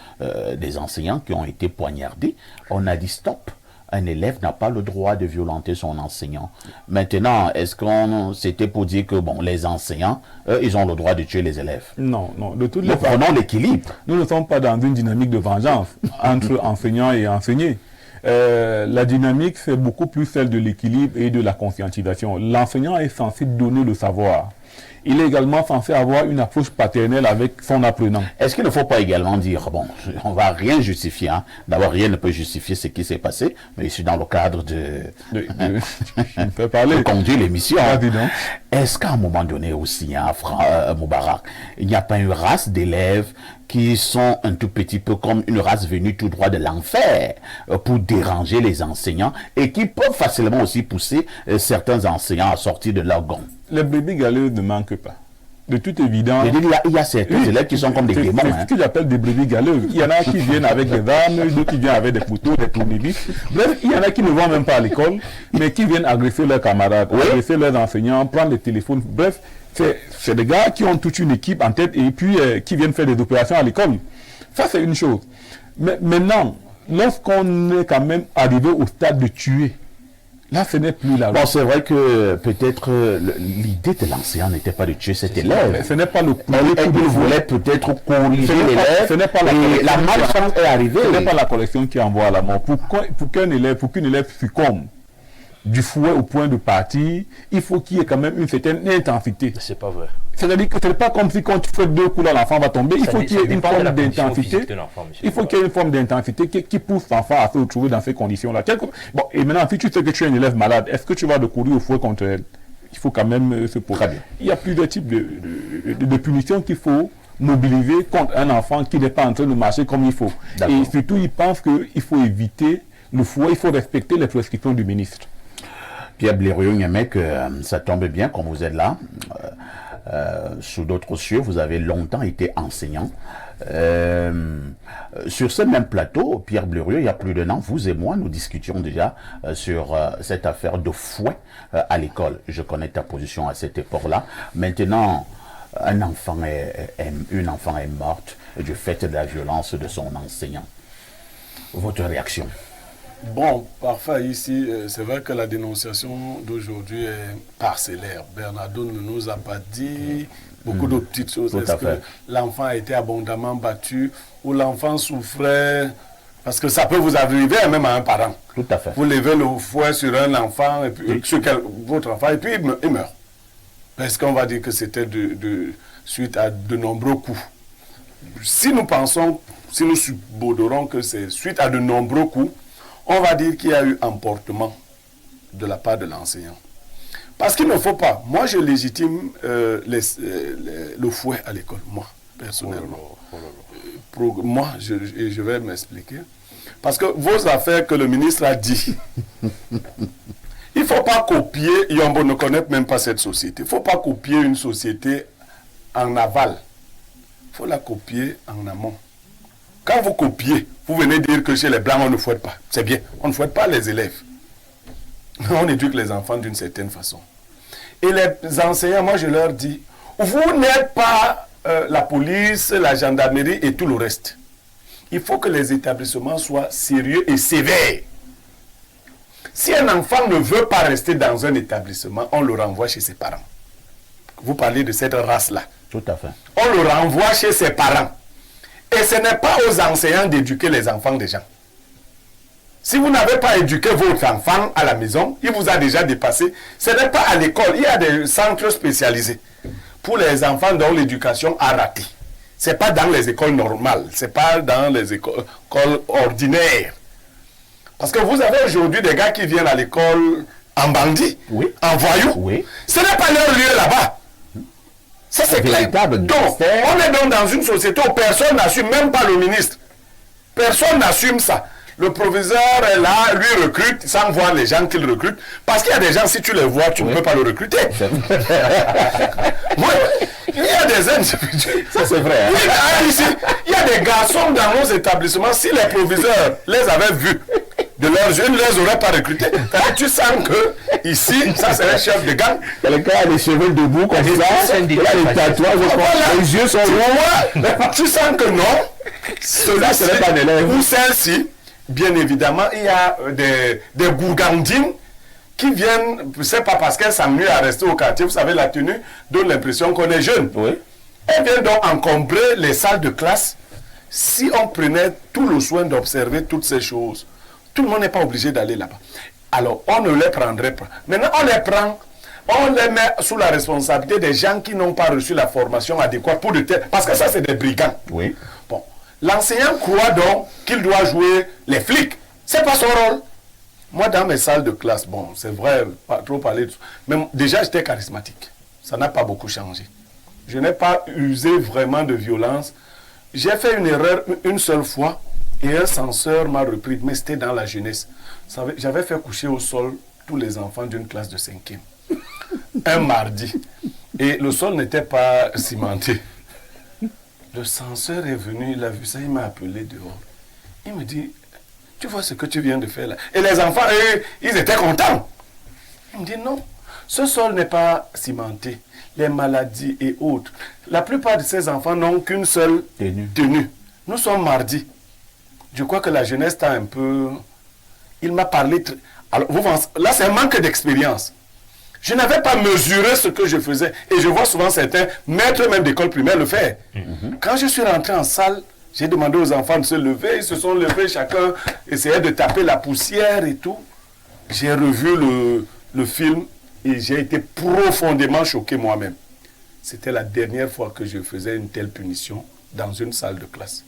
des enseignants qui ont été poignardés. On a dit stop. Un élève n'a pas le droit de violenter son enseignant. Maintenant, est-ce qu'on c'était pour dire que bon, les enseignants, ils ont le droit de tuer les élèves? Non, non. De toutes les façons, prenons l'équilibre. Nous ne sommes pas dans une dynamique de vengeance entre enseignants et enseignés. La dynamique, c'est beaucoup plus celle de l'équilibre et de la conscientisation. L'enseignant est censé donner le savoir. Il est également censé avoir une approche paternelle avec son apprenant. Est-ce qu'il ne faut pas également dire, bon, on ne va rien justifier, hein. D'abord, rien ne peut justifier ce qui s'est passé, mais ici dans le cadre je peux parler. de conduire l'émission. Est-ce qu'à un moment donné aussi, hein, Moubarak, il n'y a pas une race d'élèves qui sont un tout petit peu comme une race venue tout droit de l'enfer pour déranger les enseignants et qui peuvent facilement aussi pousser certains enseignants à sortir de leur gond? Les brebis galeuses ne manquent pas. de toute évidence... Il y a certains élèves qui sont comme des démons. C'est ce que j'appelle des brebis galeuses. Il y en a qui viennent avec des armes, d'autres qui viennent avec des couteaux, des tournevis. Bref, il y en a qui ne vont même pas à l'école, mais qui viennent agresser leurs camarades, agresser leurs enseignants, prendre les téléphones. Bref, c'est des gars qui ont toute une équipe en tête et puis qui viennent faire des opérations à l'école. Ça, c'est une chose. Mais maintenant, lorsqu'on est quand même arrivé au stade de tuer, là, ce n'est plus la loi. Bon, c'est vrai que peut-être l'idée de l'enseignant n'était pas de tuer cet élève. Ce n'est pas le Il voulait peut-être corriger l'élève. Ce n'est pas la malchance est arrivée. Ce n'est pas la collection qui envoie à la mort. Pour qu'une élève succombe du fouet au point de partir, il faut qu'il y ait quand même une certaine intensité. C'est pas vrai. C'est-à-dire que ce n'est pas comme si quand tu fais 2 coups là, l'enfant va tomber. Il faut qu'il y ait une forme d'intensité. Il faut qu'il y ait une forme d'intensité qui pousse l'enfant à se retrouver dans ces conditions-là. Bon, et maintenant, si tu sais que tu es un élève malade, est-ce que tu vas le courir au fouet contre elle? Il faut quand même se poser. Il y a plusieurs types de punitions qu'il faut mobiliser contre un enfant qui n'est pas en train de marcher comme il faut. Et surtout, il pense qu'il faut éviter le fouet, il faut respecter les prescriptions du ministre. Pierre Blériot-Niemek, ça tombe bien quand vous êtes là. Sous d'autres cieux, vous avez longtemps été enseignant. Sur ce même plateau, Pierre Blériot, il y a plus d'un an, vous et moi, nous discutions déjà sur cette affaire de fouet à l'école. Je connais ta position à cette époque-là. Maintenant, une enfant est morte du fait de la violence de son enseignant. Votre réaction? Bon, parfait, ici, c'est vrai que la dénonciation d'aujourd'hui est parcellaire. Bernardo ne nous a pas dit beaucoup d'autres petites choses. Est-ce que l'enfant a été abondamment battu ou l'enfant souffrait? Parce que ça peut vous arriver même à un parent. Tout à fait. Vous levez le fouet sur un enfant, et puis, sur votre enfant, et puis il meurt. Est-ce qu'on va dire que c'était suite à de nombreux coups? Si nous pensons, si nous subodorons que c'est suite à de nombreux coups, on va dire qu'il y a eu emportement de la part de l'enseignant. Parce qu'il ne faut pas, moi je légitime le fouet à l'école, moi, personnellement. Moi, je vais m'expliquer. Parce que vos affaires que le ministre a dit, il ne faut pas copier, Yombo ne connaît même pas cette société, il ne faut pas copier une société en aval, il faut la copier en amont. Quand vous copiez, vous venez dire que chez les Blancs, on ne fouette pas. C'est bien, on ne fouette pas les élèves. On éduque les enfants d'une certaine façon. Et les enseignants, moi je leur dis, vous n'êtes pas la police, la gendarmerie et tout le reste. Il faut que les établissements soient sérieux et sévères. Si un enfant ne veut pas rester dans un établissement, on le renvoie chez ses parents. Vous parlez de cette race-là. Tout à fait. On le renvoie chez ses parents. Et ce n'est pas aux enseignants d'éduquer les enfants des gens. Si vous n'avez pas éduqué votre enfant à la maison, il vous a déjà dépassé. Ce n'est pas à l'école. Il y a des centres spécialisés pour les enfants dont l'éducation a raté. Ce n'est pas dans les écoles normales. Ce n'est pas dans les écoles ordinaires. Parce que vous avez aujourd'hui des gars qui viennent à l'école en bandit, en voyou. Oui. Ce n'est pas leur lieu là-bas. Ça, c'est clair. Donc, on est donc dans une société où personne n'assume, même pas le ministre. Personne n'assume ça. Le proviseur est là, lui recrute, sans voir les gens qu'il recrute. Parce qu'il y a des gens, si tu les vois, tu ne peux pas le recruter. Il y a des individus. Ça, c'est vrai. Oui, ici, il y a des garçons dans nos établissements, si les proviseurs les avaient vus de leurs yeux, ils ne les auraient pas recrutés. Tu sens que ici, ça c'est un chef de gang. Quelqu'un a les cheveux debout comme ça, il a les tatouages, les yeux sont noirs. Tu sens que non, celui-ci ou celle-ci, bien évidemment, il y a des gourgandines qui viennent, c'est pas parce qu'elles s'amusent à rester au quartier, vous savez, la tenue donne l'impression qu'on est jeune. Oui. Elles viennent donc encombrer les salles de classe. Si on prenait tout le soin d'observer toutes ces choses, tout le monde n'est pas obligé d'aller là-bas. Alors, on ne les prendrait pas. Maintenant, on les prend, on les met sous la responsabilité des gens qui n'ont pas reçu la formation adéquate pour de tels... Parce que ça, c'est des brigands. Oui. Bon. L'enseignant croit donc qu'il doit jouer les flics. C'est pas son rôle. Moi, dans mes salles de classe, bon, c'est vrai, pas trop parler de ça. Mais déjà, j'étais charismatique. Ça n'a pas beaucoup changé. Je n'ai pas usé vraiment de violence. J'ai fait une erreur une seule fois. Et un censeur m'a repris, mais c'était dans la jeunesse. J'avais fait coucher au sol tous les enfants d'une classe de 5e. Un mardi. Et le sol n'était pas cimenté. Le censeur est venu, il a vu ça, il m'a appelé dehors. Il me dit, tu vois ce que tu viens de faire là. Et les enfants, eux, ils étaient contents. Il me dit, non, ce sol n'est pas cimenté. Les maladies et autres. La plupart de ces enfants n'ont qu'une seule tenue. Nous sommes mardi. Je crois que la jeunesse t'a un peu... Il m'a parlé... Alors, vous pensez... Là, c'est un manque d'expérience. Je n'avais pas mesuré ce que je faisais. Et je vois souvent certains maîtres même d'école primaire le faire. Quand je suis rentré en salle, j'ai demandé aux enfants de se lever. Ils se sont levés, chacun essayait de taper la poussière et tout. J'ai revu le film et j'ai été profondément choqué moi-même. C'était la dernière fois que je faisais une telle punition dans une salle de classe.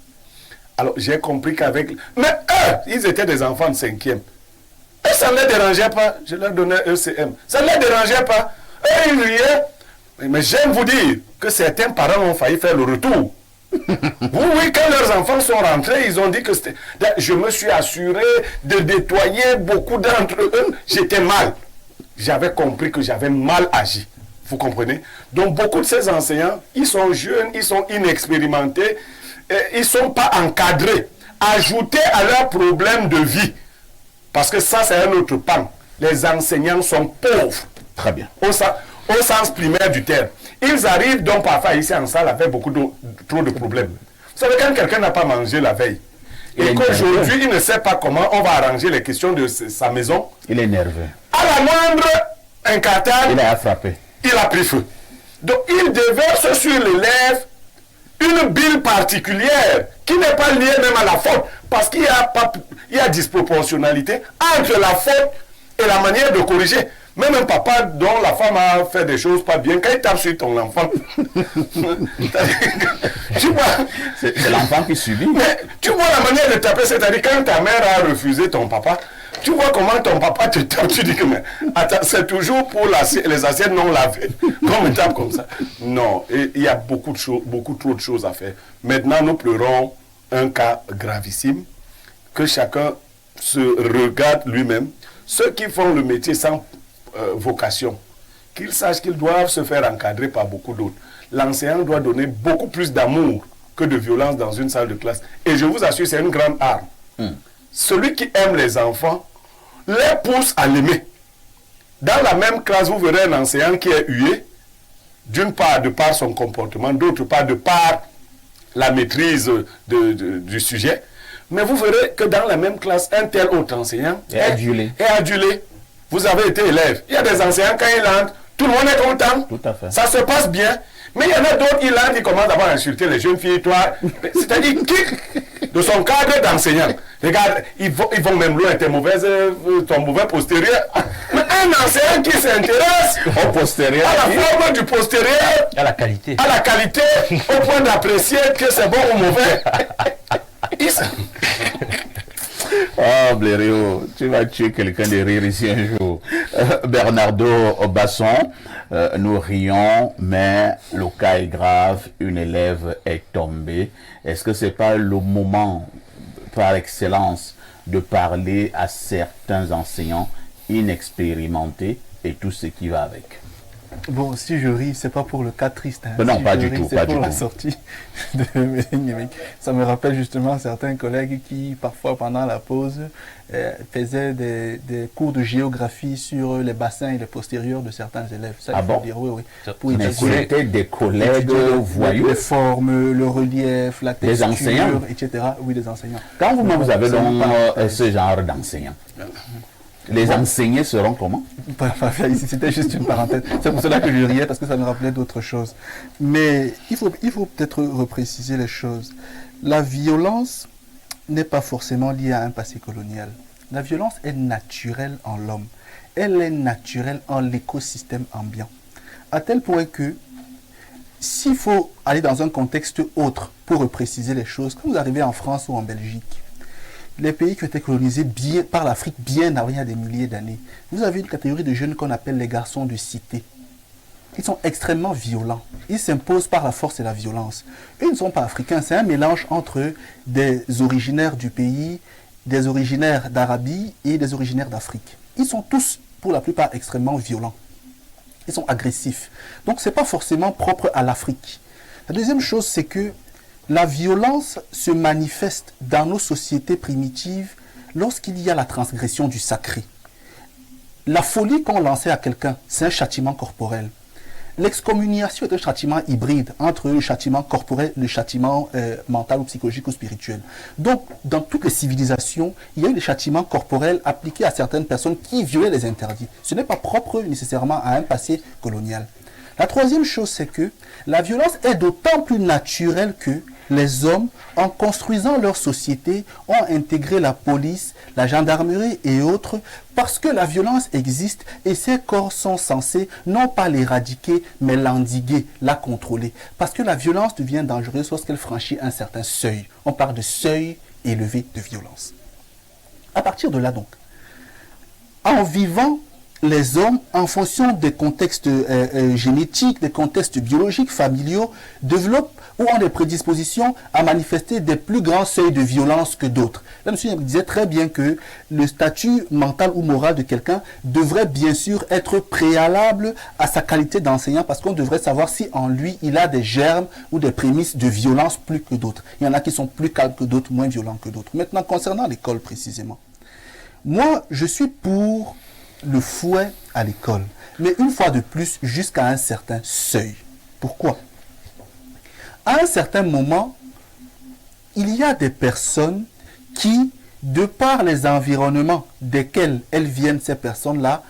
Alors, j'ai compris qu'avec... Mais eux, ils étaient des enfants de 5e. Et ça ne les dérangeait pas. Je leur donnais ECM. Ça ne les dérangeait pas. Eux, ils riaient. Mais j'aime vous dire que certains parents ont failli faire le retour. Oui, quand leurs enfants sont rentrés, ils ont dit que c'était... Je me suis assuré de nettoyer beaucoup d'entre eux. J'étais mal. J'avais compris que j'avais mal agi. Vous comprenez? Donc, beaucoup de ces enseignants, ils sont jeunes, ils sont inexpérimentés, ils ne sont pas encadrés. Ajoutez à leurs problèmes de vie. Parce que ça, c'est un autre pan. Les enseignants sont pauvres. Très bien. Au sens primaire du terme. Ils arrivent donc parfois ici en salle avec trop de problèmes. Vous savez, quand quelqu'un n'a pas mangé la veille, et qu'aujourd'hui, il ne sait pas comment on va arranger les questions de sa maison, il est nerveux. À la moindre incartade, il a frappé. Il a pris feu. Donc, il déverse sur l'élève une bile particulière qui n'est pas liée même à la faute, parce qu'il y a disproportionnalité entre la faute et la manière de corriger. Même un papa dont la femme a fait des choses pas bien, quand il tape sur ton enfant, tu vois, c'est l'enfant qui subit. Mais tu vois la manière de taper, c'est-à-dire quand ta mère a refusé ton papa, tu vois comment ton papa te tape, tu dis que mais, attends, c'est toujours pour les assiettes non lavées qu'on me tape comme ça. Non, il y a beaucoup trop de choses à faire. Maintenant, nous pleurons un cas gravissime, que chacun se regarde lui-même. Ceux qui font le métier sans vocation, qu'ils sachent qu'ils doivent se faire encadrer par beaucoup d'autres. L'enseignant doit donner beaucoup plus d'amour que de violence dans une salle de classe. Et je vous assure, c'est une grande arme. Celui qui aime les enfants les pousse à l'aimer. Dans la même classe, vous verrez un enseignant qui est hué, d'une part de par son comportement, d'autre part de par la maîtrise du sujet. Mais vous verrez que dans la même classe, un tel autre enseignant est adulé. Vous avez été élève. Il y a des enseignants, quand ils entrent, tout le monde est content. Tout à fait. Ça se passe bien. Mais il y en a d'autres, ils entrent, ils commencent d'abord à insulter les jeunes filles, toi. C'est-à-dire, de son cadre d'enseignant. Regarde, ils vont même loin, ton mauvais postérieur. Mais un enseignant qui s'intéresse au postérieur, à la forme du postérieur, à la qualité, au point d'apprécier que c'est bon ou mauvais. Oh, Blériot, tu vas tuer quelqu'un de rire ici un jour. Bernardo Basson, nous rions, mais le cas est grave, une élève est tombée. Est-ce que ce n'est pas le moment, par excellence, de parler à certains enseignants inexpérimentés et tout ce qui va avec? Bon, si je ris, c'est pas pour le cas triste. Hein. Non, si pas du tout. C'est pour la sortie de Niémec. Ça me rappelle justement certains collègues qui, parfois, pendant la pause, faisaient des cours de géographie sur les bassins et les postérieurs de certains élèves. Ça, il faut dire, oui. Mais c'était des collègues voyous. Les formes, le relief, la texture, des enseignants, etc. Oui, des enseignants. Quand vous avez donc ce genre d'enseignants, les enseignés seront comment? C'était juste une parenthèse. C'est pour cela que je riais, parce que ça me rappelait d'autres choses. Mais il faut peut-être repréciser les choses. La violence n'est pas forcément liée à un passé colonial. La violence est naturelle en l'homme. Elle est naturelle en l'écosystème ambiant. À tel point que, s'il faut aller dans un contexte autre pour préciser les choses, quand vous arrivez en France ou en Belgique, les pays qui ont été colonisés par l'Afrique bien avant il y a des milliers d'années, vous avez une catégorie de jeunes qu'on appelle les garçons de cité. Ils sont extrêmement violents. Ils s'imposent par la force et la violence. Eux ne sont pas africains. C'est un mélange entre des originaires du pays, des originaires d'Arabie et des originaires d'Afrique. Ils sont tous, pour la plupart, extrêmement violents. ils sont agressifs. Donc ce n'est pas forcément propre à l'Afrique. La deuxième chose, c'est que la violence se manifeste dans nos sociétés primitives lorsqu'il y a la transgression du sacré. La folie qu'on lançait à quelqu'un, c'est un châtiment corporel. L'excommunication est un châtiment hybride entre le châtiment corporel et le châtiment mental ou psychologique ou spirituel. Donc, dans toutes les civilisations, il y a eu des châtiments corporels appliqués à certaines personnes qui violaient les interdits. Ce n'est pas propre nécessairement à un passé colonial. La troisième chose, c'est que la violence est d'autant plus naturelle que les hommes, en construisant leur société, ont intégré la police, la gendarmerie et autres, parce que la violence existe et ces corps sont censés non pas l'éradiquer, mais l'endiguer, la contrôler. Parce que la violence devient dangereuse lorsqu'elle franchit un certain seuil. On parle de seuil élevé de violence. À partir de là donc, en vivant les hommes, en fonction des contextes génétiques, des contextes biologiques, familiaux, développent ou ont des prédispositions à manifester des plus grands seuils de violence que d'autres. Là, M. disait très bien que le statut mental ou moral de quelqu'un devrait bien sûr être préalable à sa qualité d'enseignant parce qu'on devrait savoir si en lui, il a des germes ou des prémices de violence plus que d'autres. Il y en a qui sont plus calmes que d'autres, moins violents que d'autres. Maintenant, concernant l'école précisément, moi, je suis pour le fouet à l'école, mais une fois de plus jusqu'à un certain seuil. Pourquoi ? À un certain moment, il y a des personnes qui, de par les environnements desquels elles viennent, ces personnes-là,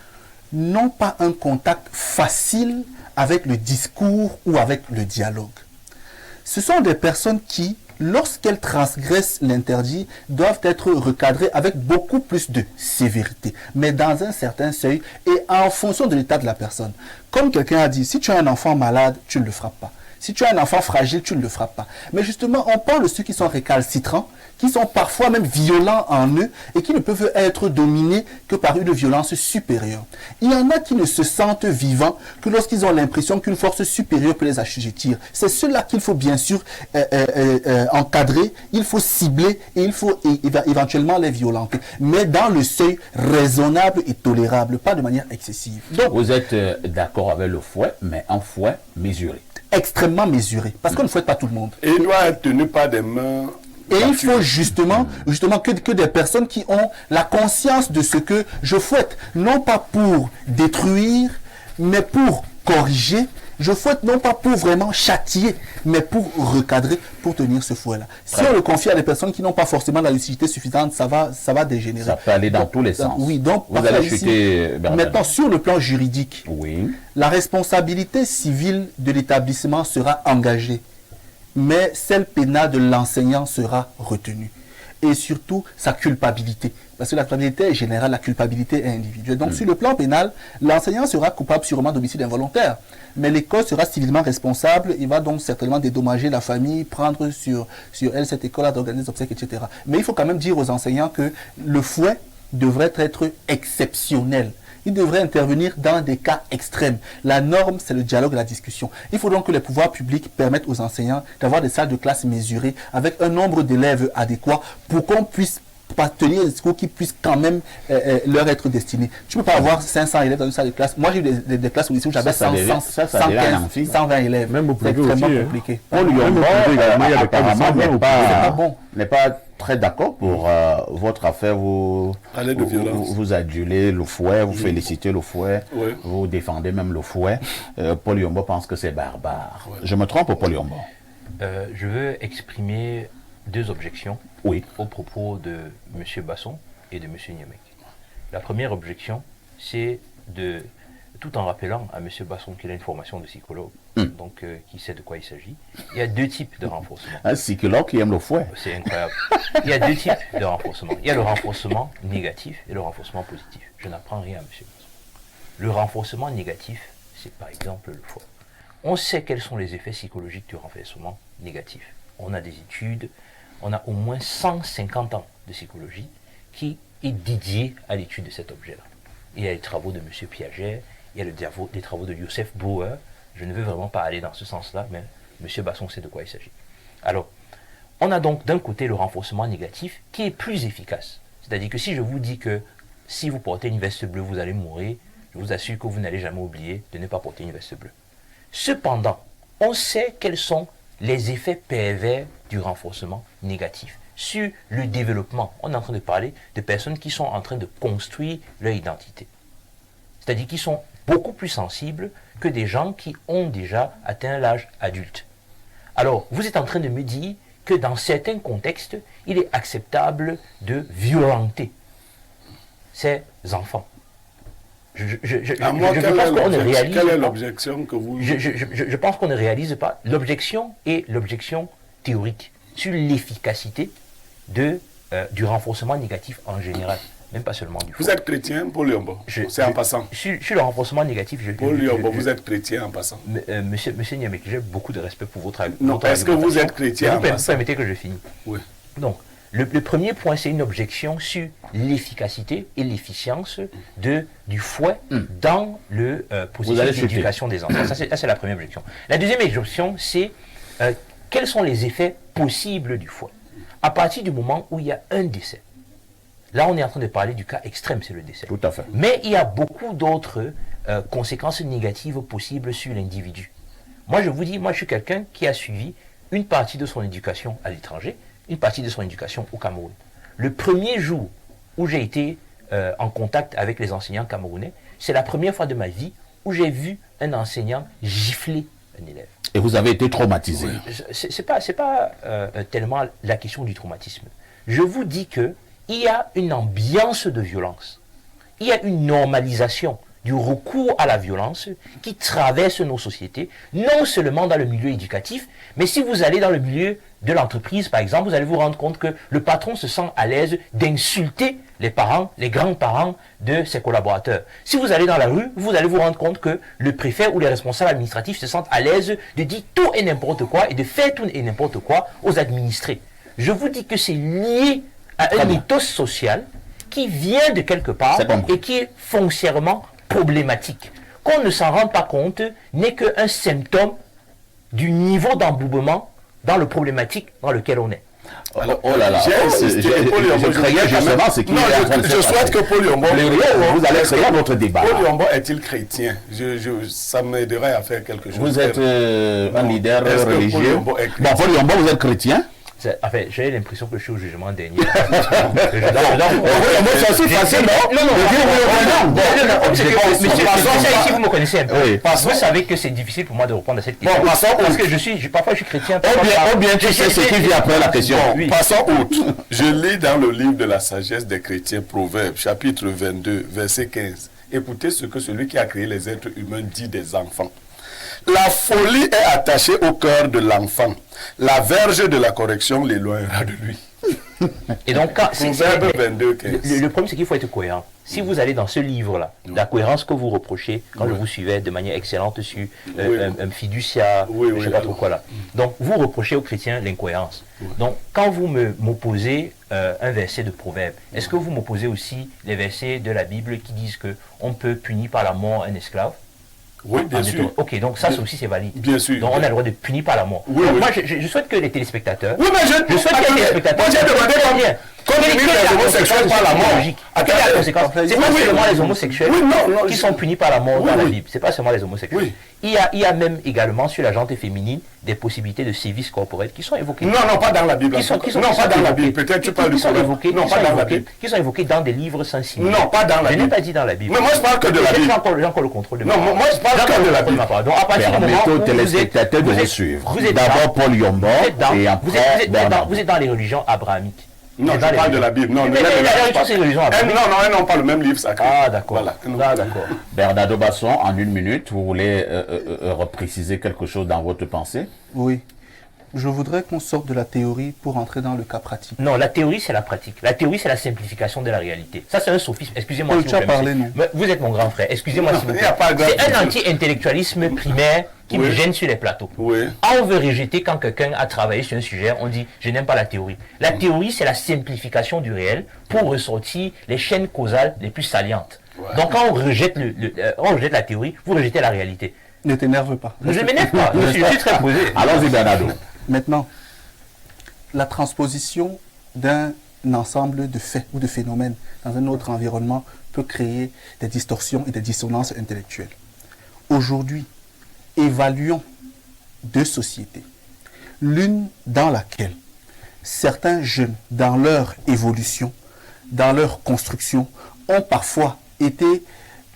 n'ont pas un contact facile avec le discours ou avec le dialogue. Ce sont des personnes qui, lorsqu'elles transgressent l'interdit, doivent être recadrées avec beaucoup plus de sévérité, mais dans un certain seuil et en fonction de l'état de la personne. Comme quelqu'un a dit, si tu as un enfant malade, tu ne le frappes pas. Si tu as un enfant fragile, tu ne le frappes pas. Mais justement, on parle de ceux qui sont récalcitrants, qui sont parfois même violents en eux et qui ne peuvent être dominés que par une violence supérieure. Il y en a qui ne se sentent vivants que lorsqu'ils ont l'impression qu'une force supérieure peut les assujettir. C'est ceux-là qu'il faut bien sûr encadrer, il faut cibler et il faut éventuellement les violenter. Mais dans le seuil raisonnable et tolérable, pas de manière excessive. Donc, vous êtes d'accord avec le fouet, mais un fouet mesuré. Extrêmement mesuré, parce qu'on ne fouette pas tout le monde. Et il doit être tenu par des mains. Et il faut justement que des personnes qui ont la conscience de ce que je fouette, non pas pour détruire, mais pour corriger. Je fouette non pas pour vraiment châtier, mais pour recadrer, pour tenir ce fouet-là. Si on le confie à des personnes qui n'ont pas forcément la lucidité suffisante, ça va dégénérer. Ça peut aller dans tous les sens. Oui, donc vous allez chuter. Maintenant, sur le plan juridique, oui, la responsabilité civile de l'établissement sera engagée, mais celle pénale de l'enseignant sera retenue. Et surtout, sa culpabilité. Parce que la culpabilité est générale, la culpabilité est individuelle. Donc, sur le plan pénal, l'enseignant sera coupable sûrement d'homicide involontaire. Mais l'école sera civilement responsable. Il va donc certainement dédommager la famille, prendre sur elle cette école-là d'organiser des obsèques, etc. Mais il faut quand même dire aux enseignants que le fouet devrait être exceptionnel. Il devrait intervenir dans des cas extrêmes. La norme, c'est le dialogue et la discussion. Il faut donc que les pouvoirs publics permettent aux enseignants d'avoir des salles de classe mesurées avec un nombre d'élèves adéquat pour qu'on puisse pas tenir des discours qui puissent quand même leur être destinés. Tu ne peux pas avoir 500 élèves dans une salle de classe. Moi, j'ai eu des classes où j'avais 115, 120 élèves. Même au c'est privé extrêmement aussi, compliqué. Paul Yombo, apparemment, bon. n'est pas très d'accord pour votre affaire. Parler de violence. Vous adulez le fouet, vous félicitez le fouet, Oui. vous défendez même le fouet. Paul Yombo pense que c'est barbare. Oui. Je me trompe, Paul Yombo? Je veux exprimer deux objections au propos de M. Basson et de M. Niamek. La première objection, c'est tout en rappelant à M. Basson qu'il a une formation de psychologue, donc qui sait de quoi il s'agit. Il y a deux types de renforcement. Un psychologue qui aime le fouet. C'est incroyable. Il y a deux types de renforcement. Il y a le renforcement négatif et le renforcement positif. Je n'apprends rien à M. Basson. Le renforcement négatif, c'est par exemple le fouet. On sait quels sont les effets psychologiques du renforcement négatif. On a des études, on a au moins 150 ans de psychologie qui est dédiée à l'étude de cet objet-là. Il y a les travaux de M. Piaget, il y a les travaux de Youssef Brouwer. Je ne veux vraiment pas aller dans ce sens-là, mais M. Basson sait de quoi il s'agit. Alors, on a donc d'un côté le renforcement négatif qui est plus efficace. C'est-à-dire que si je vous dis que si vous portez une veste bleue, vous allez mourir, je vous assure que vous n'allez jamais oublier de ne pas porter une veste bleue. Cependant, on sait quels sont les effets pervers du renforcement négatif sur le développement. On est en train de parler de personnes qui sont en train de construire leur identité. C'est-à-dire qui sont beaucoup plus sensibles que des gens qui ont déjà atteint l'âge adulte. Alors, vous êtes en train de me dire que dans certains contextes, il est acceptable de violenter ces enfants. Quelle est l'objection que vous... Je pense qu'on ne réalise pas. L'objection est l'objection théorique sur l'efficacité du renforcement négatif en général, même pas seulement du Vous êtes chrétien, Paul Yombo? C'est en passant. Sur le renforcement négatif, Paul Yombo, vous êtes chrétien en passant. Monsieur Niamek, j'ai beaucoup de respect pour votre Non, est-ce que vous êtes chrétien en passant? Vous permettez que je finisse. Oui. Donc, le premier point, c'est une objection sur l'efficacité et l'efficience du fouet dans le processus d'éducation des enfants. Ça, c'est la première objection. La deuxième objection, c'est quels sont les effets possibles du fouet à partir du moment où il y a un décès. Là, on est en train de parler du cas extrême, c'est le décès. Tout à fait. Mais il y a beaucoup d'autres conséquences négatives possibles sur l'individu. Moi, je vous dis, moi, je suis quelqu'un qui a suivi une partie de son éducation à l'étranger, une partie de son éducation au Cameroun. Le premier jour où j'ai été en contact avec les enseignants camerounais, c'est la première fois de ma vie où j'ai vu un enseignant gifler un élève. Et vous avez été traumatisé. C'est pas tellement la question du traumatisme. Je vous dis que il y a une ambiance de violence. Il y a une normalisation du recours à la violence qui traverse nos sociétés, non seulement dans le milieu éducatif, mais si vous allez dans le milieu de l'entreprise, par exemple, vous allez vous rendre compte que le patron se sent à l'aise d'insulter les parents, les grands-parents de ses collaborateurs. Si vous allez dans la rue, vous allez vous rendre compte que le préfet ou les responsables administratifs se sentent à l'aise de dire tout et n'importe quoi et de faire tout et n'importe quoi aux administrés. Je vous dis que c'est lié à un mythos social qui vient de quelque part et qui est foncièrement problématique. Qu'on ne s'en rende pas compte n'est qu'un symptôme du niveau d'emboubement dans le problématique dans lequel on est. Alors, oh là là, je craignais justement ce qu'il est en train de se je souhaite que Paul Yombo... Vous allez créer votre débat. Paul Yombo est-il chrétien? Ça m'aiderait à faire quelque chose. Vous êtes un leader religieux. Bon, Paul Yombo, vous êtes chrétien? En fait, j'ai l'impression que je suis au jugement dernier. C'est aussi facile, non? Monsieur, vous me connaissez un peu. Vous savez que c'est difficile pour moi de répondre à cette question. Parce que parfois je suis chrétien. Ou bien tu sais ce qui vient après la question. Passons outre. Je lis dans le livre de la sagesse des chrétiens, Proverbes, chapitre 22, verset 15. Écoutez ce que celui qui a créé les êtres humains dit des enfants. La folie est attachée au cœur de l'enfant. La verge de la correction l'éloignera de lui. Et donc, Proverbe 22, 15. Le problème, c'est qu'il faut être cohérent. Si vous allez dans ce livre-là, la cohérence que vous reprochez, quand je vous suivais de manière excellente sur un fiducia, je ne sais pas trop quoi là. Donc, vous reprochez aux chrétiens l'incohérence. Donc, quand vous m'opposez un verset de Proverbe, est-ce que vous m'opposez aussi les versets de la Bible qui disent qu'on peut punir par la mort un esclave? Oui, bien sûr. Ok, donc ça aussi c'est valide. Bien sûr. Donc on a le droit de punir par la mort. Oui, oui. Moi je souhaite que les téléspectateurs. Oui, mais je souhaite que les téléspectateurs. Moi j'ai demandé qu'on punit les homosexuels par la mort. Quelle est la conséquence? C'est pas seulement les homosexuels qui sont punis par la mort dans la Bible. C'est pas seulement les homosexuels. Il y a même également sur la gente féminine des possibilités de sévices corporels qui sont évoquées. Non, pas dans la Bible. Non, pas dans la Bible. Peut-être tu parles du Proverbe. Non, pas dans la Bible. Qui sont évoqués dans des livres sensibles. Non, pas dans la Bible. Je n'ai pas dit dans la Bible. Mais moi je parle que de la Bible. J'ai encore le contrôle de ma parole. Non, moi je parle que de la Bible. Donc à partir du moment où téléspectateurs de vous suivre. D'abord Paul Yombo et après Bernard. Vous êtes dans les religions abrahamiques. Non, je parle de la Bible. Non, mais c'est religion abrahamique. Non, pas le même livre sacré. Ah, d'accord. Voilà. D'accord. Bernardo Basson, en une minute, vous voulez repréciser quelque chose dans votre pensée? Oui. Je voudrais qu'on sorte de la théorie pour entrer dans le cas pratique. Non, la théorie, c'est la pratique. La théorie, c'est la simplification de la réalité. Ça, c'est un sophisme. Excusez-moi si vous permettez. Vous êtes mon grand frère. Excusez-moi si vous permettez. C'est un anti-intellectualisme primaire qui me gêne sur les plateaux. Oui. On veut rejeter quand quelqu'un a travaillé sur un sujet, on dit « je n'aime pas la théorie ». La théorie, c'est la simplification du réel pour ressortir les chaînes causales les plus salientes. Ouais. Donc, quand on rejette la théorie, vous rejetez la réalité. Ne t'énerve pas. Je ne m'énerve pas. Je suis très posé. Allons-y, Bernardo. Maintenant, la transposition d'un ensemble de faits ou de phénomènes dans un autre environnement peut créer des distorsions et des dissonances intellectuelles. Aujourd'hui, évaluons deux sociétés. L'une dans laquelle certains jeunes, dans leur évolution, dans leur construction, ont parfois été,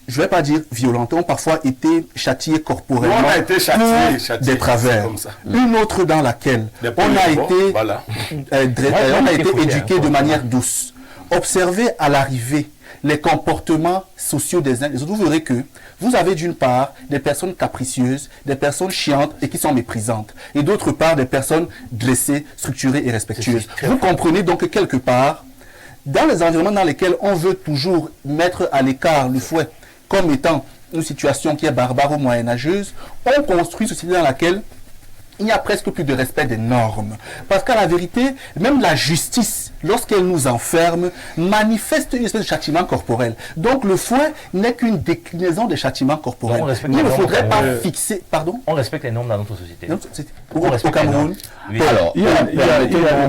je ne vais pas dire violentés, ont parfois été châtiés corporellement On a été châtiés, pour des travers. comme ça. Une autre dans laquelle on a été, voilà. on a été éduqué de manière douce. Observez à l'arrivée les comportements sociaux des uns et des autres. Vous verrez que vous avez d'une part des personnes capricieuses, des personnes chiantes et qui sont méprisantes. Et d'autre part des personnes dressées, structurées et respectueuses. Vous comprenez donc que quelque part, dans les environnements dans lesquels on veut toujours mettre à l'écart le fouet comme étant une situation qui est barbare ou moyenâgeuse, on construit une société dans laquelle il n'y a presque plus de respect des normes. Parce qu'à la vérité, même la justice, lorsqu'elle nous enferme, manifeste une espèce de châtiment corporel. Donc le fouet n'est qu'une déclinaison des châtiments corporels. Il ne faudrait pas fixer... Pardon? On respecte les normes dans notre société. Au Cameroun. Oui. Alors,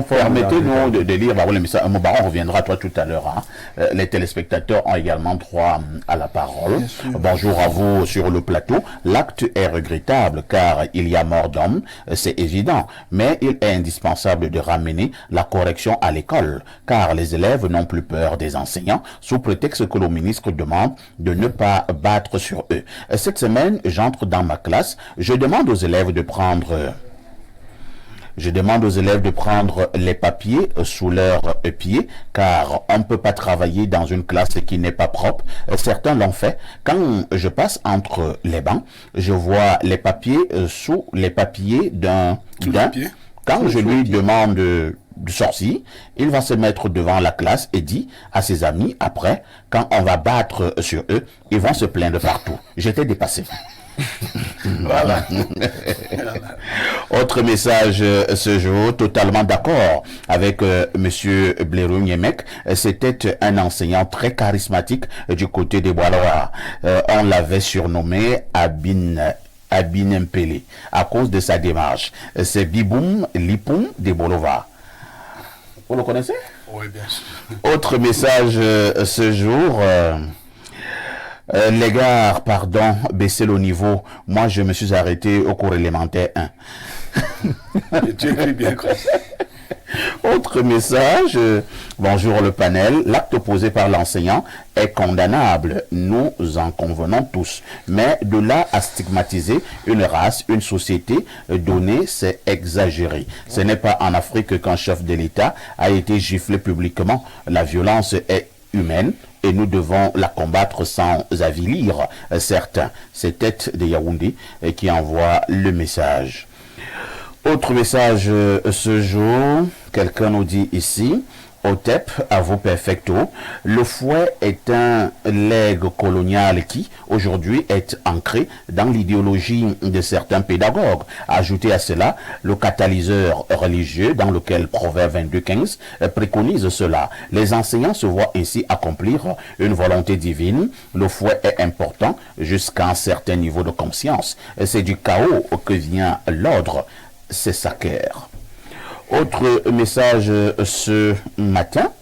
permettez-nous de lire, on reviendra à toi tout à l'heure. Hein. Les téléspectateurs ont également droit à la parole. Bonjour à vous sur le plateau. L'acte est regrettable car il y a mort d'homme, c'est évident, mais il est indispensable de ramener la correction à l'école, car les élèves n'ont plus peur des enseignants, sous prétexte que le ministre demande de ne pas battre sur eux. Cette semaine, j'entre dans ma classe, je demande aux élèves de prendre les papiers sous leurs pieds, car on ne peut pas travailler dans une classe qui n'est pas propre. Certains l'ont fait. Quand je passe entre les bancs, je vois les papiers sous les papiers d'un. Quand je lui demande de sortir, il va se mettre devant la classe et dit à ses amis, après, quand on va battre sur eux, ils vont se plaindre partout. J'étais dépassé. Voilà. Autre message ce jour, totalement d'accord avec monsieur Blairou Niemek. C'était un enseignant très charismatique du côté des Bois-Loire. On l'avait surnommé Abin Mpele à cause de sa démarche. C'est Biboum Lipoum des Bolova. Vous le connaissez? Oui, bien sûr. Autre message ce jour. Les gars, pardon, baissez le niveau. Moi, je me suis arrêté au cours élémentaire 1. Tu écris bien, quoi. Autre message, bonjour le panel, l'acte posé par l'enseignant est condamnable, nous en convenons tous, mais de là à stigmatiser une race, une société donnée, c'est exagéré. Ce n'est pas en Afrique qu'un chef de l'État a été giflé publiquement. La violence est humaine et nous devons la combattre sans avilir certains. C'est Tête de Yaoundé qui envoie le message. Autre message ce jour, quelqu'un nous dit ici, Otep, à vos perfecto, le fouet est un legs colonial qui, aujourd'hui, est ancré dans l'idéologie de certains pédagogues. Ajoutez à cela le catalyseur religieux dans lequel Proverbe 22:15 préconise cela. Les enseignants se voient ainsi accomplir une volonté divine. Le fouet est important jusqu'à un certain niveau de conscience. C'est du chaos que vient l'ordre. C'est sacré. Autre message ce matin.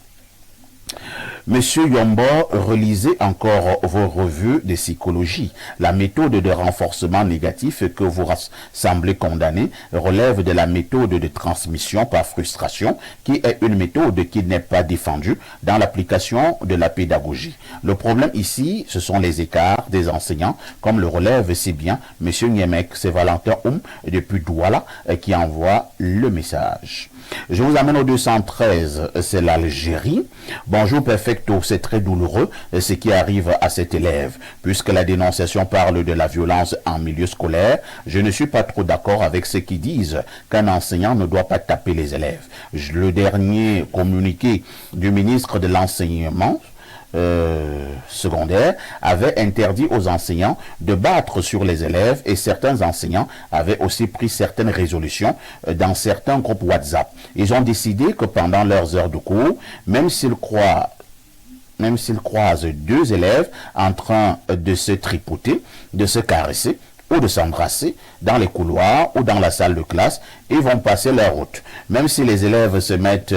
Monsieur Yombo, relisez encore vos revues de psychologie. La méthode de renforcement négatif que vous semblez condamner relève de la méthode de transmission par frustration, qui est une méthode qui n'est pas défendue dans l'application de la pédagogie. Le problème ici, ce sont les écarts des enseignants, comme le relève si bien Monsieur Niemek, c'est Valentin Oum depuis Douala qui envoie le message. Je vous amène au 213, c'est l'Algérie. Bonjour perfecto, c'est très douloureux ce qui arrive à cet élève. Puisque la dénonciation parle de la violence en milieu scolaire, je ne suis pas trop d'accord avec ceux qui disent qu'un enseignant ne doit pas taper les élèves. Le dernier communiqué du ministre de l'Enseignement secondaire avait interdit aux enseignants de battre sur les élèves et certains enseignants avaient aussi pris certaines résolutions dans certains groupes WhatsApp. Ils ont décidé que pendant leurs heures de cours, même s'ils croisent deux élèves en train de se tripoter, de se caresser ou de s'embrasser dans les couloirs ou dans la salle de classe, ils vont passer leur route. Même si les élèves se mettent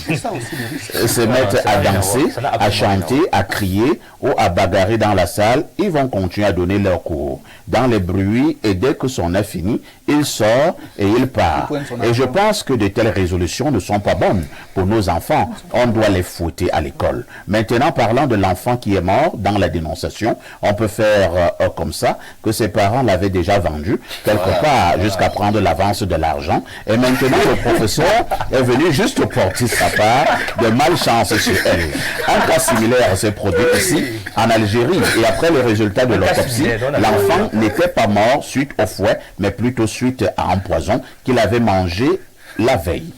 C'est ça aussi le risque. Se mettre ça n'a à rien à danser, voir. Ça n'a à absolument rien à chanter, à crier ou à bagarrer dans la salle, ils vont continuer à donner leur cours dans les bruits et dès que son est fini, il sort et il part. Il pointe son Et je argent. pense que de telles résolutions ne sont pas bonnes pour nos enfants. On doit les fouetter à l'école. Maintenant, parlant de l'enfant qui est mort dans la dénonciation, on peut faire comme ça, que ses parents l'avaient déjà vendu quelque part jusqu'à prendre l'avance de l'argent. Et maintenant, le professeur est venu juste porter sa part de malchance sur elle. Un cas similaire s'est produit ici, en Algérie. Et après le résultat de Un cas l'autopsie, similaire, on a l'enfant n'était pas mort suite au fouet, mais plutôt suite à un poison qu'il avait mangé la veille.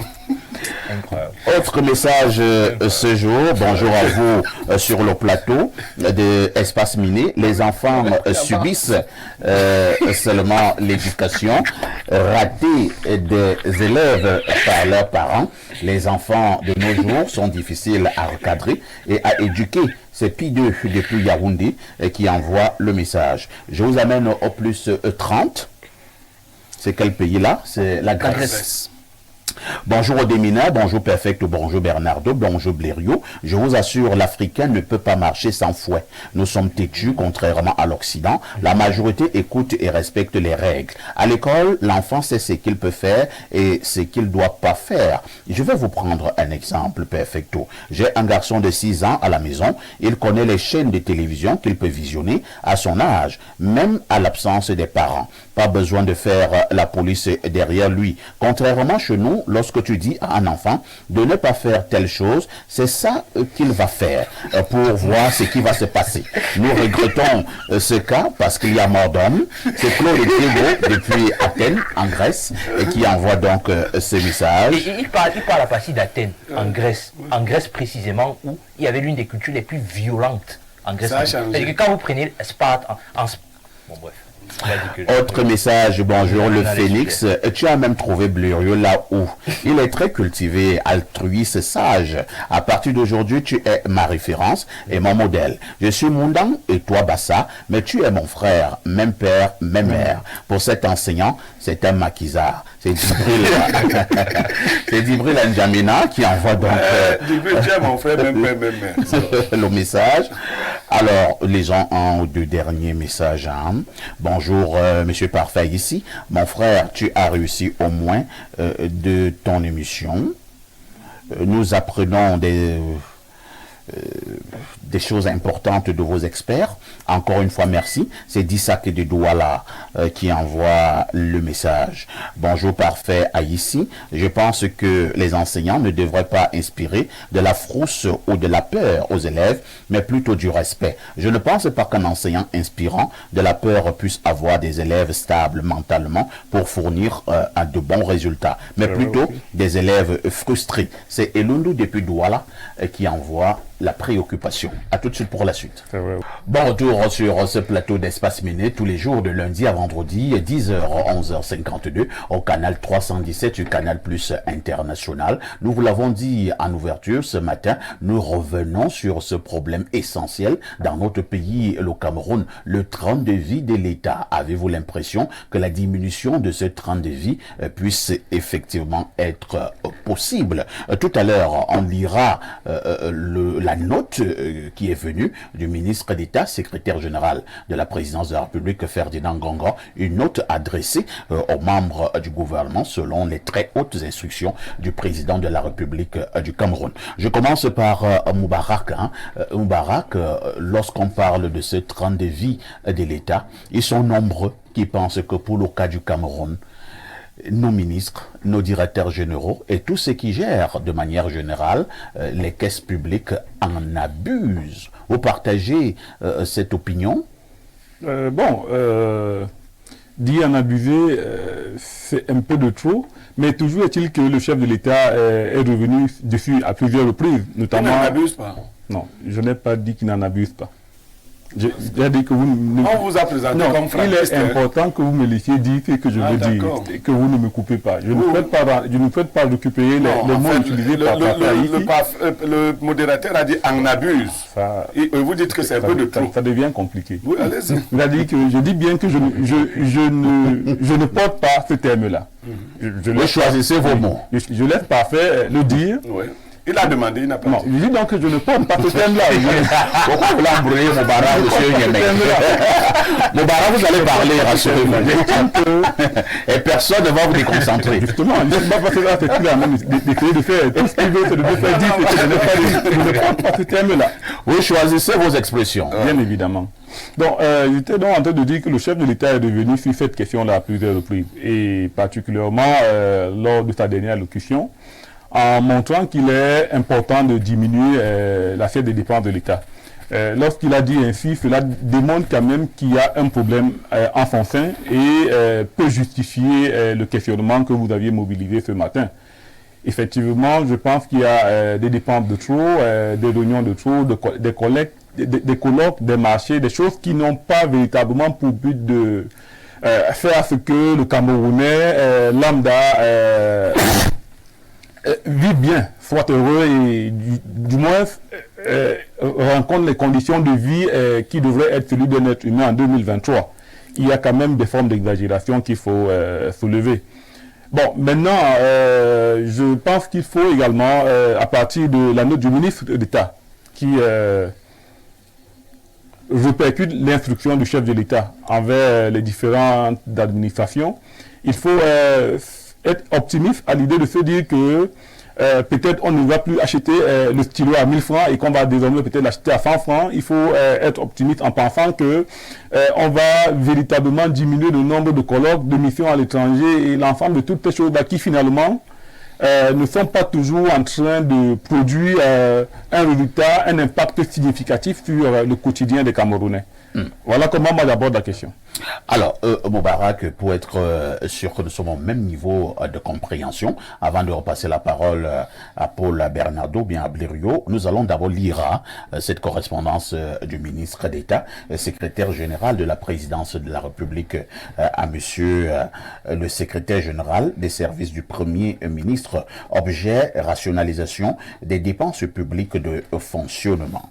Incroyable. Autre message ce jour, bonjour à vous sur le plateau de Espace Miné. Les enfants subissent seulement l'éducation ratée des élèves par leurs parents. Les enfants de nos jours sont difficiles à recadrer et à éduquer. C'est Pideux depuis Yaoundé qui envoie le message. Je vous amène au plus 30. C'est quel pays là? C'est la Grèce. Bonjour Odemina, bonjour Perfecto, bonjour Bernardo, bonjour Blériot. Je vous assure, l'Africain ne peut pas marcher sans fouet. Nous sommes têtus, contrairement à l'Occident. La majorité écoute et respecte les règles. À l'école, l'enfant sait ce qu'il peut faire et ce qu'il ne doit pas faire. Je vais vous prendre un exemple, Perfecto. J'ai un garçon de 6 ans à la maison. Il connaît les chaînes de télévision qu'il peut visionner à son âge, même à l'absence des parents. Pas besoin de faire la police derrière lui. Contrairement chez nous, lorsque tu dis à un enfant de ne pas faire telle chose, c'est ça qu'il va faire pour voir ce qui va se passer. Nous regrettons ce cas parce qu'il y a mort d'homme. C'est Claude Thibault depuis Athènes, en Grèce, et qui envoie donc ce message. Et il parle à partir d'Athènes, en Grèce précisément, où il y avait l'une des cultures les plus violentes en Grèce. Ça a changé. C'est-à-dire que quand vous prenez Sparte bon bref. Autre message, bonjour le Phénix, tu as même trouvé Blériot là où il est très cultivé, altruiste, sage. À partir d'aujourd'hui, tu es ma référence et mon modèle. Je suis Moundan et toi Bassa, mais tu es mon frère, même père, même mère. Pour cet enseignant, c'est un maquisard. C'est Djibril N'Djamena qui envoie donc Djibril, tu es mon frère, même père, même mère. le message. Alors, lisons un ou deux derniers messages. Hein. Bonjour, Monsieur Parfait ici. Mon frère, tu as réussi au moins de ton émission. Nous apprenons des choses importantes de vos experts. Encore une fois, merci. C'est Dissak de Douala qui envoie le message. Bonjour parfait à ici. Je pense que les enseignants ne devraient pas inspirer de la frousse ou de la peur aux élèves, mais plutôt du respect. Je ne pense pas qu'un enseignant inspirant de la peur puisse avoir des élèves stables mentalement pour fournir de bons résultats, mais plutôt des élèves frustrés. C'est Elundu depuis Douala qui envoie la préoccupation. À tout de suite pour la suite. Bon retour sur ce plateau d'Espace Miné tous les jours de lundi à vendredi 10h 11h52 au canal 317 du canal plus international. Nous vous l'avons dit en ouverture ce matin, nous revenons sur ce problème essentiel dans notre pays, le Cameroun, le train de vie de l'État. Avez-vous l'impression que la diminution de ce train de vie puisse effectivement être possible? Tout à l'heure, on lira la note qui est venue du ministre d'État, secrétaire général de la présidence de la République, Ferdinand Ngongo, une note adressée aux membres du gouvernement selon les très hautes instructions du président de la République du Cameroun. Je commence par Moubarak. Moubarak, lorsqu'on parle de ce train de vie de l'État, ils sont nombreux qui pensent que pour le cas du Cameroun, nos ministres, nos directeurs généraux et tous ceux qui gèrent de manière générale les caisses publiques en abusent. Vous partagez cette opinion? Dire en abuser, c'est un peu de trop, mais toujours est-il que le chef de l'État est revenu dessus à plusieurs reprises, notamment... Il n'en abuse pas. Non, je n'ai pas dit qu'il n'en abuse pas. J'ai dit que vous... On vous a présenté non, comme franquiste. Il est important que vous me laissiez dire ce que je veux dire, et que vous ne me coupez pas. Je ne souhaite pas récupérer les mots utilisés par Papa ici. Le modérateur a dit « on abuse ». Vous dites que c'est un peu de trop. Ça devient compliqué. Oui, allez-y. Je dis bien que je ne porte pas ce terme-là. Vous choisissez vos mots. Je laisse Parfait le dire. Oui. Il a demandé, il n'a pas dit. Je dis donc que je ne porte pas ce thème-là. Pourquoi vous l'embrouillez, Moubara, monsieur Niémec? Moubara, vous allez parler, rassurez-moi. Et personne ne va vous déconcentrer. Justement, je ne sais pas parce que là, c'est plus la même d'essayer de faire tout ce qu'il veut, c'est de me faire dire que je ne porte pas ce thème-là. Vous choisissez vos expressions. Bien évidemment. Donc, j'étais donc en train de dire que le chef de l'État est revenu sur cette question-là à plusieurs reprises, et particulièrement lors de sa dernière allocution, en montrant qu'il est important de diminuer l'assiette des dépenses de l'État. Lorsqu'il a dit ainsi, cela démontre quand même qu'il y a un problème en son sein et peut justifier le questionnement que vous aviez mobilisé ce matin. Effectivement, je pense qu'il y a des dépenses de trop, des réunions de trop, des collectes, des colloques, des marchés, des choses qui n'ont pas véritablement pour but de faire ce que le Camerounais lambda vit bien, soit heureux et du moins rencontre les conditions de vie qui devraient être celui d'un être humain en 2023. Il y a quand même des formes d'exagération qu'il faut soulever. Bon, maintenant, je pense qu'il faut également, à partir de la note du ministre d'État, qui répercute l'instruction du chef de l'État envers les différentes administrations, il faut être optimiste à l'idée de se dire que peut-être on ne va plus acheter le stylo à 1000 francs et qu'on va désormais peut-être l'acheter à 100 francs. Il faut être optimiste en pensant que on va véritablement diminuer le nombre de colloques, de missions à l'étranger et l'ensemble de toutes ces choses-là qui finalement ne sont pas toujours en train de produire un résultat, un impact significatif sur le quotidien des Camerounais. Voilà comment moi j'aborde la question. Alors, Moubarak, pour être sûr que nous sommes au même niveau de compréhension, avant de repasser la parole à Paul Bernardo, bien à Blériot, nous allons d'abord lire cette correspondance du ministre d'État, secrétaire général de la présidence de la République, à monsieur le secrétaire général des services du Premier ministre, objet rationalisation des dépenses publiques de fonctionnement.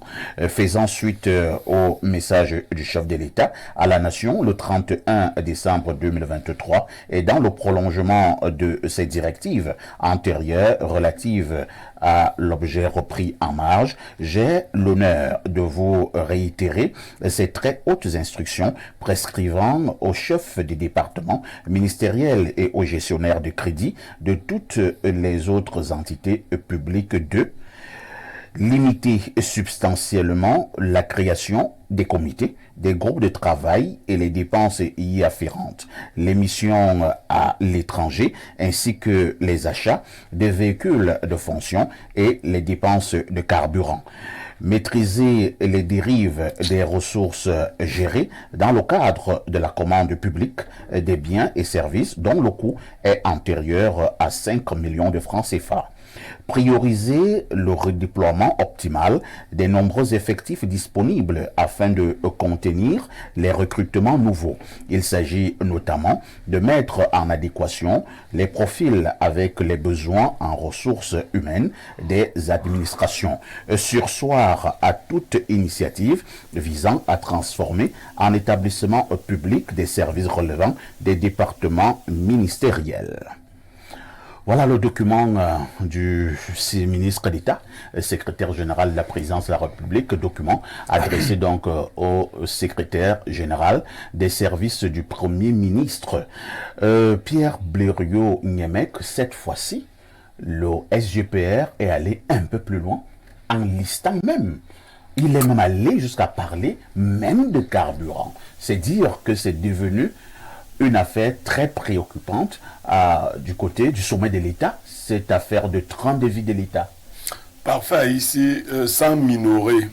Faisant suite au message du chef de l'État à la nation le 31 décembre 2023 et dans le prolongement de ces directives antérieures relatives à l'objet repris en marge, j'ai l'honneur de vous réitérer ces très hautes instructions prescrivant aux chefs des départements ministériels et aux gestionnaires de crédit de toutes les autres entités publiques de limiter substantiellement la création des comités, des groupes de travail et les dépenses y afférentes, les missions à l'étranger ainsi que les achats des véhicules de fonction et les dépenses de carburant. Maîtriser les dérives des ressources gérées dans le cadre de la commande publique des biens et services dont le coût est antérieur à 5 millions de francs CFA. Prioriser le redéploiement optimal des nombreux effectifs disponibles afin de contenir les recrutements nouveaux. Il s'agit notamment de mettre en adéquation les profils avec les besoins en ressources humaines des administrations. Surseoir à toute initiative visant à transformer en établissement public des services relevant des départements ministériels. Voilà le document du ministre d'État, secrétaire général de la présidence de la République, document adressé donc au secrétaire général des services du Premier ministre. Pierre Blériot-Niémec, cette fois-ci, le SGPR est allé un peu plus loin en listant même. Il est même allé jusqu'à parler même de carburant. C'est dire que c'est devenu une affaire très préoccupante du côté du sommet de l'État, cette affaire de train de vie de l'État. Parfait, ici, sans minorer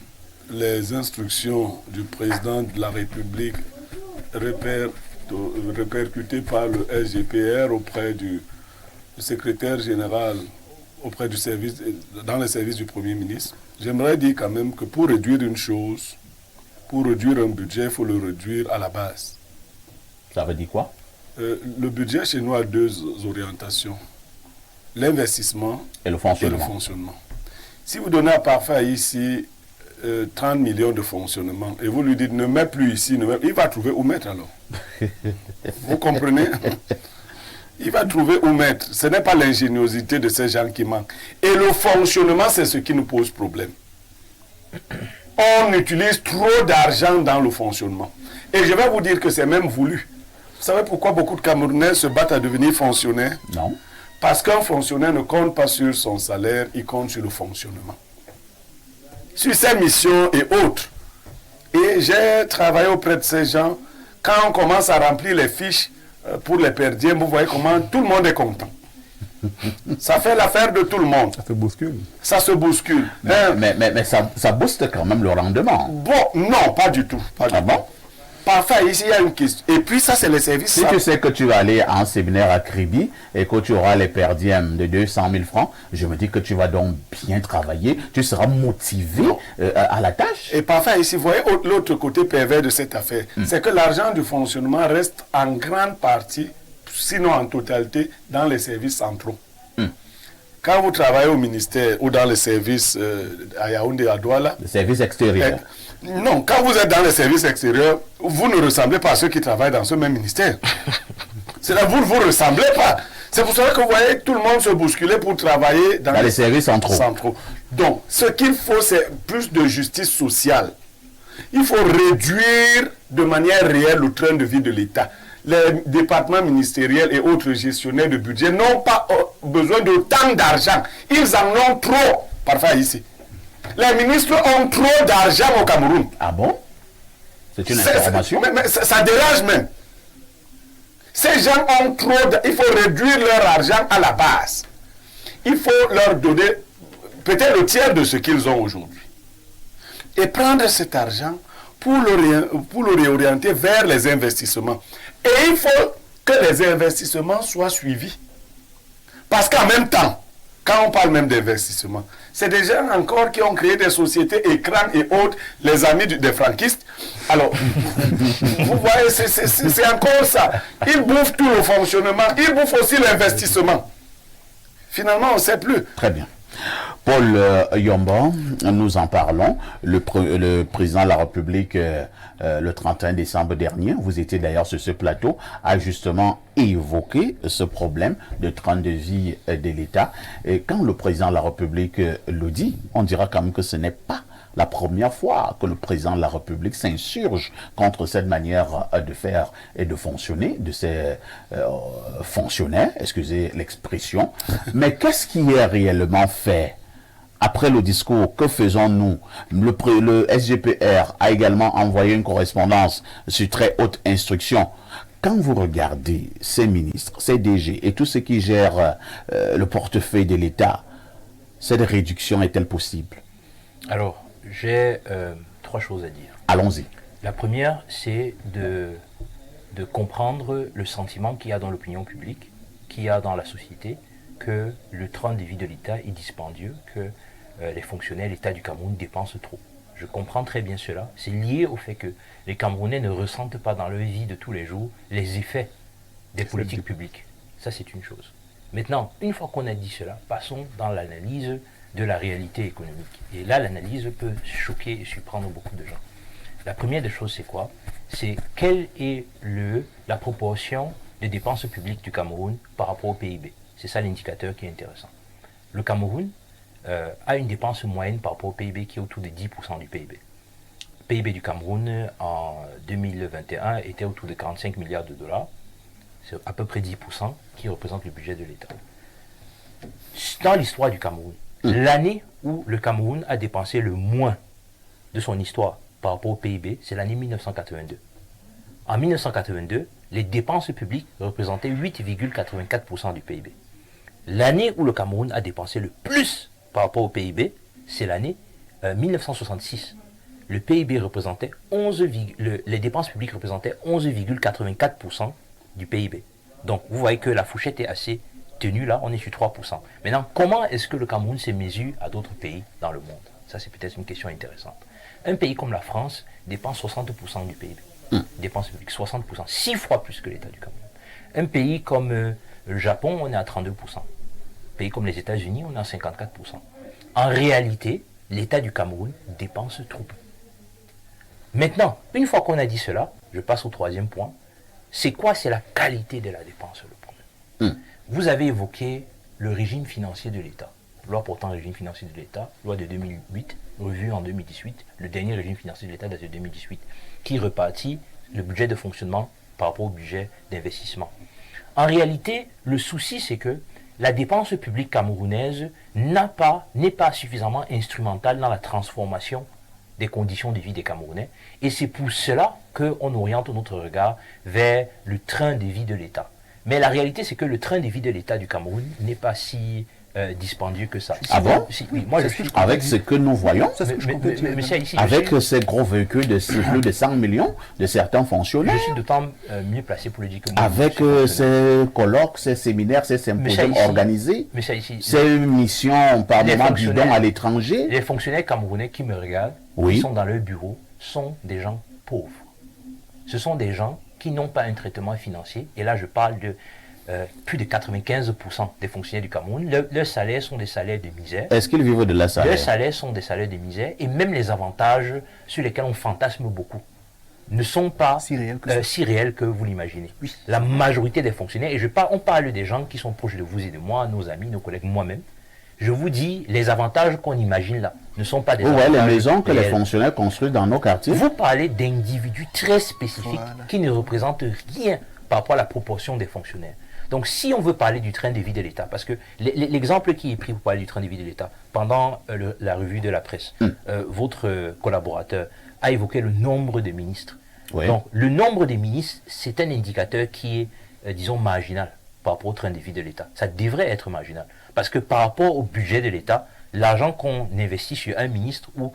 les instructions du président de la République répercutées par le SGPR auprès du secrétaire général, auprès du service, dans les services du Premier ministre, j'aimerais dire quand même que pour réduire une chose, pour réduire un budget, il faut le réduire à la base. Ça veut dire quoi? Le budget chez nous a deux orientations. L'investissement Et le et le fonctionnement. fonctionnement. Si vous donnez à Parfait ici 30 millions de fonctionnement et vous lui dites ne mets plus ici, il va trouver où mettre alors. Vous comprenez? Il va trouver où mettre. Ce n'est pas l'ingéniosité de ces gens qui manquent. Et le fonctionnement, c'est ce qui nous pose problème. On utilise trop d'argent dans le fonctionnement. Et je vais vous dire que c'est même voulu. Vous savez pourquoi beaucoup de Camerounais se battent à devenir fonctionnaires? Non. Parce qu'un fonctionnaire ne compte pas sur son salaire, il compte sur le fonctionnement. Sur ses missions et autres. Et j'ai travaillé auprès de ces gens. Quand on commence à remplir les fiches pour les perdiens, vous voyez comment tout le monde est content. Ça fait l'affaire de tout le monde. Ça se bouscule. Ça se bouscule. Mais ça booste quand même le rendement. Bon, non, pas du tout. Pas du Ah tout. bon? Parfait, ici il y a une question. Et puis ça, c'est les services. Si tu sais que tu vas aller à un séminaire à Kribi et que tu auras les perdièmes de 200 000 francs, je me dis que tu vas donc bien travailler, tu seras motivé à la tâche. Et parfait, ici, vous voyez l'autre côté pervers de cette affaire. C'est que l'argent du fonctionnement reste en grande partie, sinon en totalité, dans les services centraux. Quand vous travaillez au ministère ou dans les services à Yaoundé, à Douala, Le service extérieur. non, quand vous êtes dans les services extérieurs, vous ne ressemblez pas à ceux qui travaillent dans ce même ministère. C'est-à-dire vous ne vous ressemblez pas. C'est pour cela que vous voyez tout le monde se bousculer pour travailler dans Dans les services centraux. Donc, ce qu'il faut, c'est plus de justice sociale. Il faut réduire de manière réelle le train de vie de l'État. Les départements ministériels et autres gestionnaires de budget n'ont pas besoin de tant d'argent. Ils en ont trop, parfois ici. Les ministres ont trop d'argent au Cameroun. Ah bon? C'est une information. Mais ça dérange même. Ces gens ont trop il faut réduire leur argent à la base. Il faut leur donner peut-être le tiers de ce qu'ils ont aujourd'hui. Et prendre cet argent pour le réorienter vers les investissements. Et il faut que les investissements soient suivis. Parce qu'en même temps, quand on parle même d'investissement, c'est des gens encore qui ont créé des sociétés, écrans et autres, les amis des franquistes. Alors, vous voyez, c'est encore ça. Ils bouffent tout le fonctionnement, ils bouffent aussi l'investissement. Finalement, on ne sait plus. Très bien. Paul Yombo, nous en parlons. Le président de la République, le 31 décembre dernier, vous étiez d'ailleurs sur ce plateau, a justement évoqué ce problème de train de vie de l'État. Et quand le président de la République le dit, on dira quand même que ce n'est pas la première fois que le président de la République s'insurge contre cette manière de faire et de fonctionner de ces fonctionnaires, excusez l'expression. Mais qu'est-ce qui est réellement fait? Après le discours, que faisons-nous? Le SGPR a également envoyé une correspondance sur très haute instruction. Quand vous regardez ces ministres, ces DG et tous ceux qui gèrent le portefeuille de l'État, cette réduction est-elle possible? Alors, j'ai 3 choses à dire. Allons-y. La première, c'est de comprendre le sentiment qu'il y a dans l'opinion publique, qu'il y a dans la société, que le train de vie de l'État est dispendieux, que les fonctionnaires, l'État du Cameroun dépense trop. Je comprends très bien cela. C'est lié au fait que les Camerounais ne ressentent pas dans leur vie de tous les jours les effets des politiques publiques. Ça, c'est une chose. Maintenant, une fois qu'on a dit cela, passons dans l'analyse de la réalité économique. Et là, l'analyse peut choquer et surprendre beaucoup de gens. La première des choses, c'est quoi? C'est quelle est la proportion des dépenses publiques du Cameroun par rapport au PIB. C'est ça l'indicateur qui est intéressant. Le Cameroun a une dépense moyenne par rapport au PIB qui est autour de 10% du PIB. Le PIB du Cameroun en 2021 était autour de 45 milliards de dollars. C'est à peu près 10% qui représente le budget de l'État. Dans l'histoire du Cameroun, l'année où le Cameroun a dépensé le moins de son histoire par rapport au PIB, c'est l'année 1982. En 1982, les dépenses publiques représentaient 8,84% du PIB. L'année où le Cameroun a dépensé le plus par rapport au PIB, c'est l'année 1966. Le PIB représentait les dépenses publiques représentaient 11,84% du PIB. Donc, vous voyez que la fourchette est assez tenue là, on est sur 3%. Maintenant, comment est-ce que le Cameroun se mesure à d'autres pays dans le monde? Ça, c'est peut-être une question intéressante. Un pays comme la France dépense 60% du PIB. Dépense publique, 60%, 6 fois plus que l'État du Cameroun. Un pays comme le Japon, on est à 32%. Un pays comme les États-Unis, on est à 54%. En réalité, l'État du Cameroun dépense trop peu. Maintenant, une fois qu'on a dit cela, je passe au troisième point. C'est quoi? C'est la qualité de la dépense, le problème. Vous avez évoqué le régime financier de l'État. Loi portant régime financier de l'État, loi de 2008, revue en 2018, le dernier régime financier de l'État date de 2018, qui repartit le budget de fonctionnement par rapport au budget d'investissement. En réalité, le souci, c'est que la dépense publique camerounaise n'est pas suffisamment instrumentale dans la transformation des conditions de vie des Camerounais. Et c'est pour cela qu'on oriente notre regard vers le train de vie de l'État. Mais la réalité, c'est que le train de vie de l'État du Cameroun n'est pas si dispendieux que ça. Ah bon? Oui, moi je suis... Avec ce que nous voyons, avec ces gros véhicules de plus de 100 millions de certains fonctionnaires, je suis d'autant mieux placé pour le dire que moi, avec ces colloques, ces séminaires, ces symposiums organisés, ces missions par moment bidons à l'étranger. Les fonctionnaires camerounais qui me regardent, qui sont dans leur bureau, sont des gens pauvres. Ce sont des gens qui n'ont pas un traitement financier, et là je parle de plus de 95% des fonctionnaires du Cameroun, leurs salaires sont des salaires de misère. Est-ce qu'ils vivent de la salaire? Leurs salaires sont des salaires de misère, et même les avantages sur lesquels on fantasme beaucoup ne sont pas si réels que vous l'imaginez. Oui. La majorité des fonctionnaires, et on parle des gens qui sont proches de vous et de moi, nos amis, nos collègues, moi-même. Je vous dis, les avantages qu'on imagine là ne sont pas des avantages les maisons que réels. Les fonctionnaires construisent dans nos quartiers. Vous parlez d'individus très spécifiques qui ne représentent rien par rapport à la proportion des fonctionnaires. Donc si on veut parler du train de vie de l'État, parce que l'exemple qui est pris pour parler du train de vie de l'État, pendant la revue de la presse, votre collaborateur a évoqué le nombre de ministres. Oui. Donc le nombre de ministres, c'est un indicateur qui est, disons, marginal par rapport au train de vie de l'État. Ça devrait être marginal. Parce que par rapport au budget de l'État, l'argent qu'on investit sur un ministre ou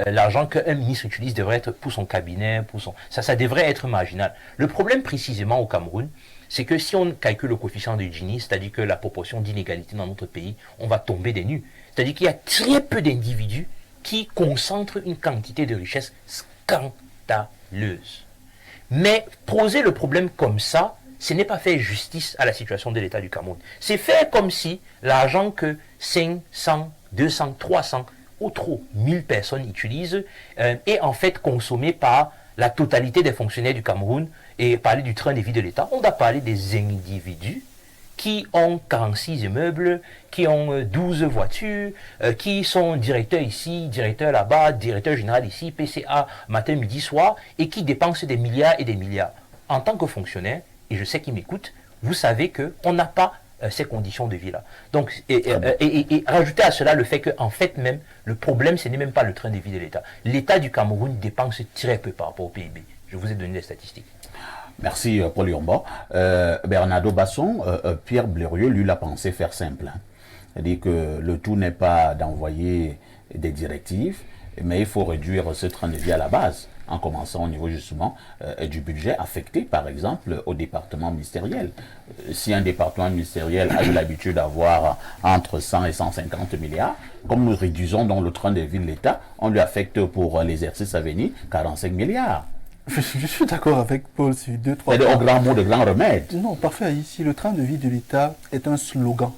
l'argent qu'un ministre utilise devrait être pour son cabinet, ça devrait être marginal. Le problème précisément au Cameroun, c'est que si on calcule le coefficient de Gini, c'est-à-dire que la proportion d'inégalité dans notre pays, on va tomber des nues. C'est-à-dire qu'il y a très peu d'individus qui concentrent une quantité de richesse scandaleuse. Mais poser le problème comme ça, ce n'est pas faire justice à la situation de l'État du Cameroun. C'est faire comme si l'argent que 500, 200, 300 ou trop 1000 personnes utilisent est en fait consommé par la totalité des fonctionnaires du Cameroun. Et parler du train de vie de l'État, on doit parler des individus qui ont 46 immeubles, qui ont 12 voitures, qui sont directeurs ici, directeurs là-bas, directeur général ici, PCA matin, midi, soir, et qui dépensent des milliards et des milliards. En tant que fonctionnaire, et je sais qu'ils m'écoutent, vous savez qu'on n'a pas ces conditions de vie-là. Donc, et rajouter à cela le fait qu'en fait même, le problème, ce n'est même pas le train de vie de l'État. L'État du Cameroun dépense très peu par rapport au PIB. Je vous ai donné les statistiques. Merci Paul Yomba. Bernardo Basson, Pierre Blériot, lui, l'a pensé faire simple. C'est-à-dire que le tout n'est pas d'envoyer des directives, mais il faut réduire ce train de vie à la base, en commençant au niveau justement du budget affecté, par exemple, au département ministériel. Si un département ministériel a eu l'habitude d'avoir entre 100 et 150 milliards, comme nous réduisons dans le train de vie de l'État, on lui affecte pour l'exercice à venir 45 milliards. Je suis d'accord avec Paul sur 2-3 points. C'est un grand mot, de grand remède. Non, parfait. Ici, le train de vie de l'État est un slogan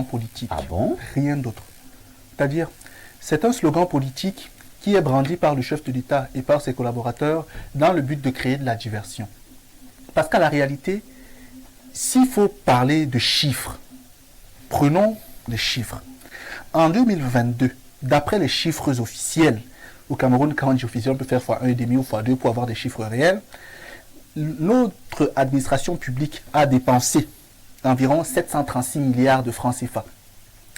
politique. Ah bon? Rien d'autre. C'est-à-dire, c'est un slogan politique qui est brandi par le chef de l'État et par ses collaborateurs dans le but de créer de la diversion. Parce qu'à la réalité, s'il faut parler de chiffres, prenons les chiffres. En 2022, d'après les chiffres officiels, au Cameroun, quand on dit officiel, on peut faire x1,5 ou x2 pour avoir des chiffres réels. Notre administration publique a dépensé environ 736 milliards de francs CFA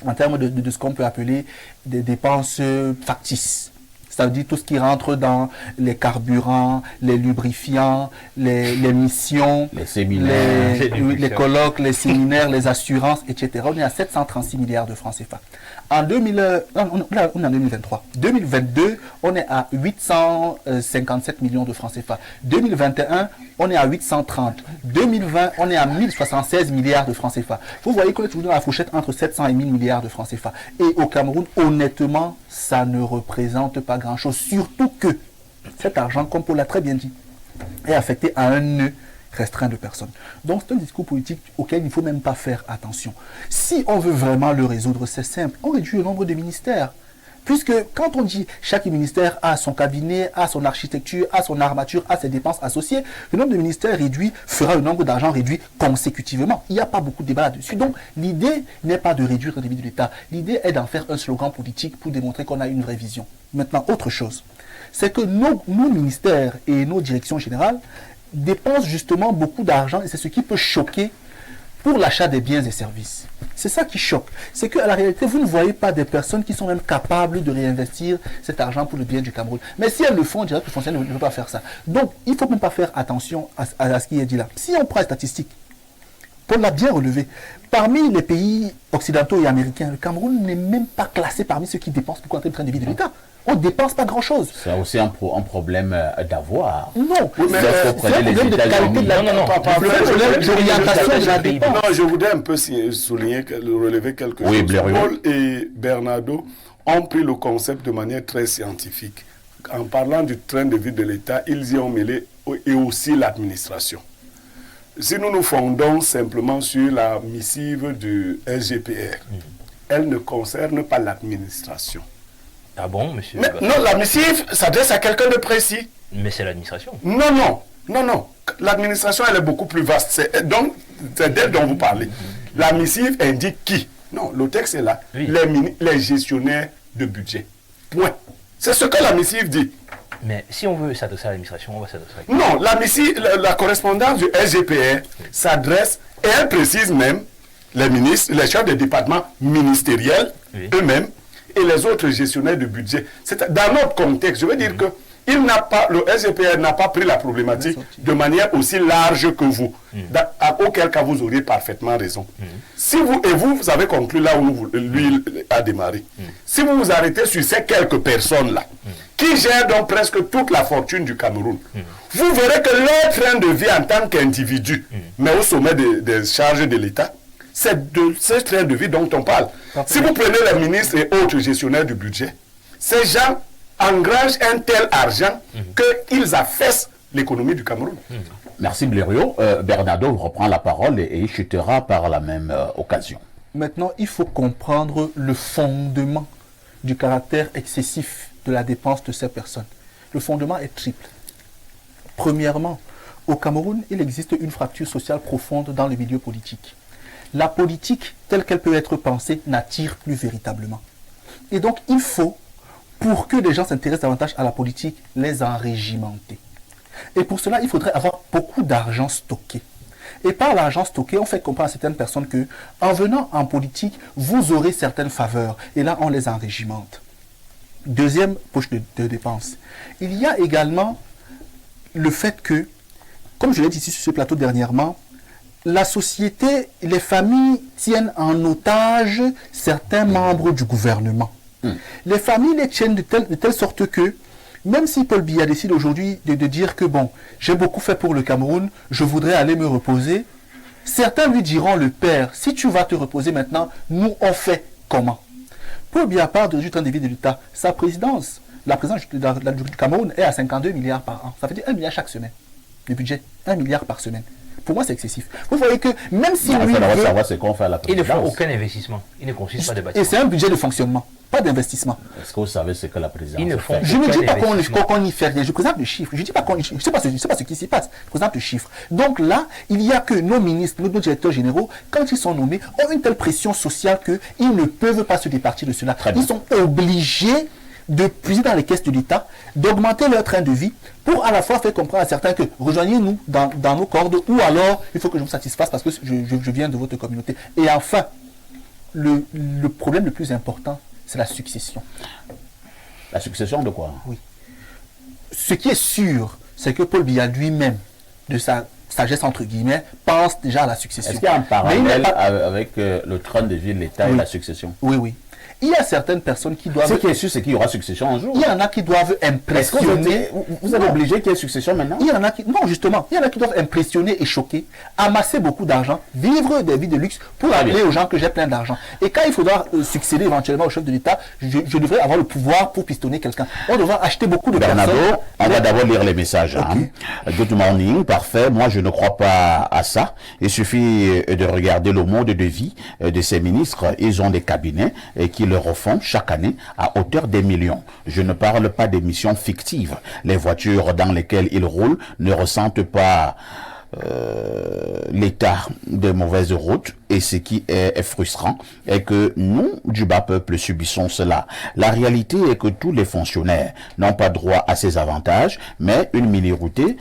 en termes de ce qu'on peut appeler des dépenses factices. Ça veut dire tout ce qui rentre dans les carburants, les lubrifiants, les missions, les séminaires, les colloques, les séminaires, les assurances, etc. On est à 736 milliards de francs CFA. En 2023. 2022, on est à 857 millions de francs CFA. 2021, on est à 830. 2020, on est à 1076 milliards de francs CFA. Vous voyez qu'on est toujours dans la fourchette entre 700 et 1000 milliards de francs CFA. Et au Cameroun, honnêtement, ça ne représente pas grand-chose. grand-chose. Surtout que cet argent, comme Paul l'a très bien dit, est affecté à un nœud restreint de personnes. Donc c'est un discours politique auquel il ne faut même pas faire attention. Si on veut vraiment le résoudre, c'est simple, on réduit le nombre de ministères. Puisque quand on dit chaque ministère a son cabinet, a son architecture, a son armature, a ses dépenses associées, le nombre de ministères réduit fera le nombre d'argent réduit consécutivement. Il n'y a pas beaucoup de débat là-dessus. Donc l'idée n'est pas de réduire le débit de l'État. L'idée est d'en faire un slogan politique pour démontrer qu'on a une vraie vision. Maintenant, autre chose, c'est que nos ministères et nos directions générales dépensent justement beaucoup d'argent et c'est ce qui peut choquer pour l'achat des biens et services. C'est ça qui choque. C'est qu'à la réalité, vous ne voyez pas des personnes qui sont même capables de réinvestir cet argent pour le bien du Cameroun. Mais si elles le font, on dirait que le fonctionnaire ne peut pas faire ça. Donc, il ne faut même pas faire attention à ce qui est dit là. Si on prend les statistiques, Paul l'a bien relevé, parmi les pays occidentaux et américains, le Cameroun n'est même pas classé parmi ceux qui dépensent beaucoup en train de vie de l'État. On ne dépense pas grand-chose. C'est aussi un problème d'avoir. Non, c'est un problème de qualité de la d'orientation de la dépense. Non, je voudrais un peu souligner, relever quelque chose. Paul et Bernardo ont pris le concept de manière très scientifique. En parlant du train de vie de l'État, ils y ont mêlé et aussi l'administration. Si nous nous fondons simplement sur la missive du SGPR, elle ne concerne pas l'administration. Ah bon, monsieur? Non, la missive s'adresse à quelqu'un de précis. Mais c'est l'administration. Non. L'administration, elle est beaucoup plus vaste. C'est d'elle dont vous parlez. La missive indique qui? Non, le texte est là. Oui. Les gestionnaires de budget. Point. C'est ce que la missive dit. Mais si on veut s'adresser à l'administration, on va s'adresser à qui? Non, la missive, la correspondance du SGPR s'adresse, et elle précise même, les ministres, les chefs des départements ministériels eux-mêmes, et les autres gestionnaires de budget. Dans notre contexte, je veux dire que le SGPR n'a pas pris la problématique de manière aussi large que vous, auquel cas vous auriez parfaitement raison. Si vous avez conclu là où lui a démarré, si vous vous arrêtez sur ces quelques personnes-là, qui gèrent donc presque toute la fortune du Cameroun, vous verrez que leur train de vie en tant qu'individu, mais au sommet des charges de l'État, c'est de ce train de vie dont on parle. Si vous prenez les ministres et autres gestionnaires du budget, ces gens engrangent un tel argent qu'ils affaissent l'économie du Cameroun. Merci Blériot. Bernardo reprend la parole et il chutera par la même occasion. Maintenant, il faut comprendre le fondement du caractère excessif de la dépense de ces personnes. Le fondement est triple. Premièrement, au Cameroun, il existe une fracture sociale profonde dans le milieu politique. La politique, telle qu'elle peut être pensée, n'attire plus véritablement. Et donc, il faut, pour que les gens s'intéressent davantage à la politique, les enrégimenter. Et pour cela, il faudrait avoir beaucoup d'argent stocké. Et par l'argent stocké, on fait comprendre à certaines personnes que, en venant en politique, vous aurez certaines faveurs. Et là, on les enrégimente. Deuxième poche de dépenses. Il y a également le fait que, comme je l'ai dit ici sur ce plateau dernièrement, la société, les familles tiennent en otage certains membres du gouvernement. Les familles les tiennent de telle sorte que, même si Paul Biya décide aujourd'hui de dire que bon, j'ai beaucoup fait pour le Cameroun, je voudrais aller me reposer, certains lui diront, le père, si tu vas te reposer maintenant, nous on fait comment? Paul Biya part du train de vie de l'État. Sa présidence, la présidence du Cameroun est à 52 milliards par an. Ça veut dire 1 milliard chaque semaine. Le budget, 1 milliard par semaine. Pour moi, c'est excessif. Vous voyez que même si lui veut, savoir ce qu'on fait à la ils ne présidence. font aucun investissement. Ils ne construisent pas de bâtiments. Et c'est un budget de fonctionnement, pas d'investissement. Est-ce que vous savez ce que la présidence Ils ne fait? font Je ne dis pas investissement. qu'on y fait rien. Je présente le chiffre. Je ne dis pas je sais pas ce qui s'y passe. Je présente le chiffre. Donc là, il y a que nos ministres, nos directeurs généraux, quand ils sont nommés, ont une telle pression sociale qu'ils ne peuvent pas se départir de cela. Ils sont obligés de puiser dans les caisses de l'État, d'augmenter leur train de vie pour à la fois faire comprendre à certains que rejoignez-nous dans nos cordes ou alors il faut que je vous satisfasse parce que je viens de votre communauté. Et enfin, le problème le plus important, c'est la succession. La succession de quoi? Oui. Ce qui est sûr, c'est que Paul Biya lui-même, de sa sagesse entre guillemets, pense déjà à la succession. Est-ce qu'il y a un parallèle avec le train de vie de l'État et la succession? Oui, oui. Il y a certaines personnes qui doivent... Ce qui est sûr, c'est qu'il y aura succession un jour. Il y en a qui doivent Est-ce que impressionner... vous êtes obligé qu'il y ait succession maintenant? Il y en a qui... Non, justement, il y en a qui doivent impressionner et choquer, amasser beaucoup d'argent, vivre des vies de luxe pour appeler aux gens que j'ai plein d'argent. Et quand il faudra succéder éventuellement au chef de l'État, je devrais avoir le pouvoir pour pistonner quelqu'un. On devra acheter beaucoup de Bernardo, personnes. on va d'abord lire les messages. Hein. Good morning, parfait. Moi, je ne crois pas à ça. Il suffit de regarder le mode de vie de ces ministres. Ils ont des cabinets qui le refont chaque année à hauteur des millions. Je ne parle pas des missions fictives. Les voitures dans lesquelles ils roulent ne ressentent pas l'état de mauvaise route, et ce qui est frustrant est que nous, du bas peuple, subissons cela. La réalité est que tous les fonctionnaires n'ont pas droit à ces avantages, mais une minorité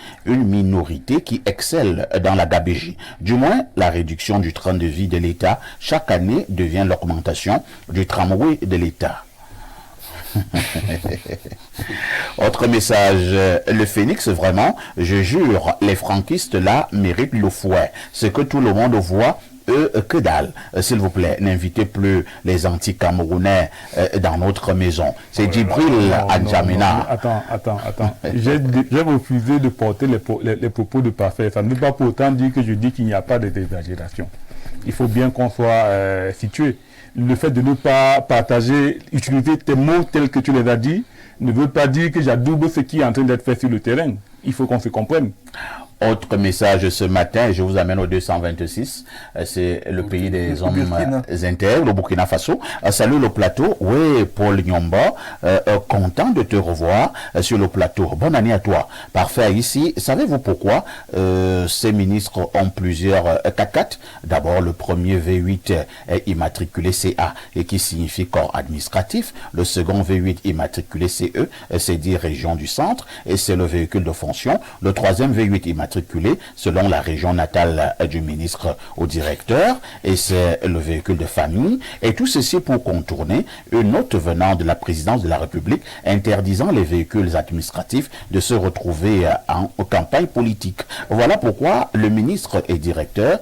qui excelle dans la gabegie. Du moins, la réduction du train de vie de l'État chaque année devient l'augmentation du tramway de l'État. Autre message, le Phénix, vraiment, je jure, les franquistes là méritent le fouet. Ce que tout le monde voit, eux, que dalle. S'il vous plaît, n'invitez plus les anti-camerounais dans notre maison. C'est Djibril Adjamena. Attends. J'ai refusé de porter les propos de Parfait. Ça ne veut pas pour autant dire que je dis qu'il n'y a pas d'exagération. Il faut bien qu'on soit situé. Le fait de ne pas partager, utiliser tes mots tels que tu les as dit, ne veut pas dire que j'adoube ce qui est en train d'être fait sur le terrain. Il faut qu'on se comprenne. Autre message ce matin, je vous amène au 226, c'est le pays des hommes intègres, le Burkina Faso. Salut le plateau, oui, Paul Nyomba, content de te revoir sur le plateau. Bonne année à toi. Parfait, ici, savez-vous pourquoi ces ministres ont plusieurs 4x4? D'abord, le premier V8 est immatriculé CA, et qui signifie corps administratif. Le second V8 immatriculé CE, c'est dit région du centre, et c'est le véhicule de fonction. Le troisième V8 immatriculé selon la région natale du ministre au directeur, et c'est le véhicule de famille, et tout ceci pour contourner une note venant de la présidence de la République interdisant les véhicules administratifs de se retrouver en campagne politique. Voilà pourquoi les ministres et directeurs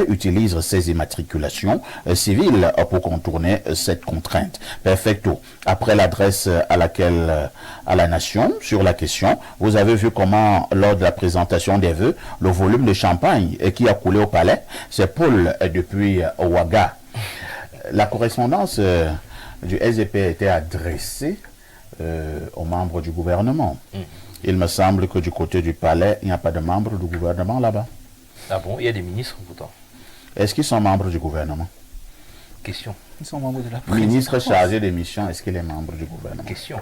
utilisent ces immatriculations civiles pour contourner cette contrainte. Perfecto. Après l'adresse à la nation sur la question, vous avez vu comment lors de la présentation des vœux, le volume de champagne qui a coulé au palais, c'est Paul depuis Ouaga. La correspondance du SGP a été adressée aux membres du gouvernement. Il me semble que du côté du palais, il n'y a pas de membres du gouvernement là-bas. Ah bon, il y a des ministres pourtant. Est-ce qu'ils sont membres du gouvernement? Question. Ils sont membres de la présidence. Ministre chargé des missions, est-ce qu'il est membre du gouvernement? Question.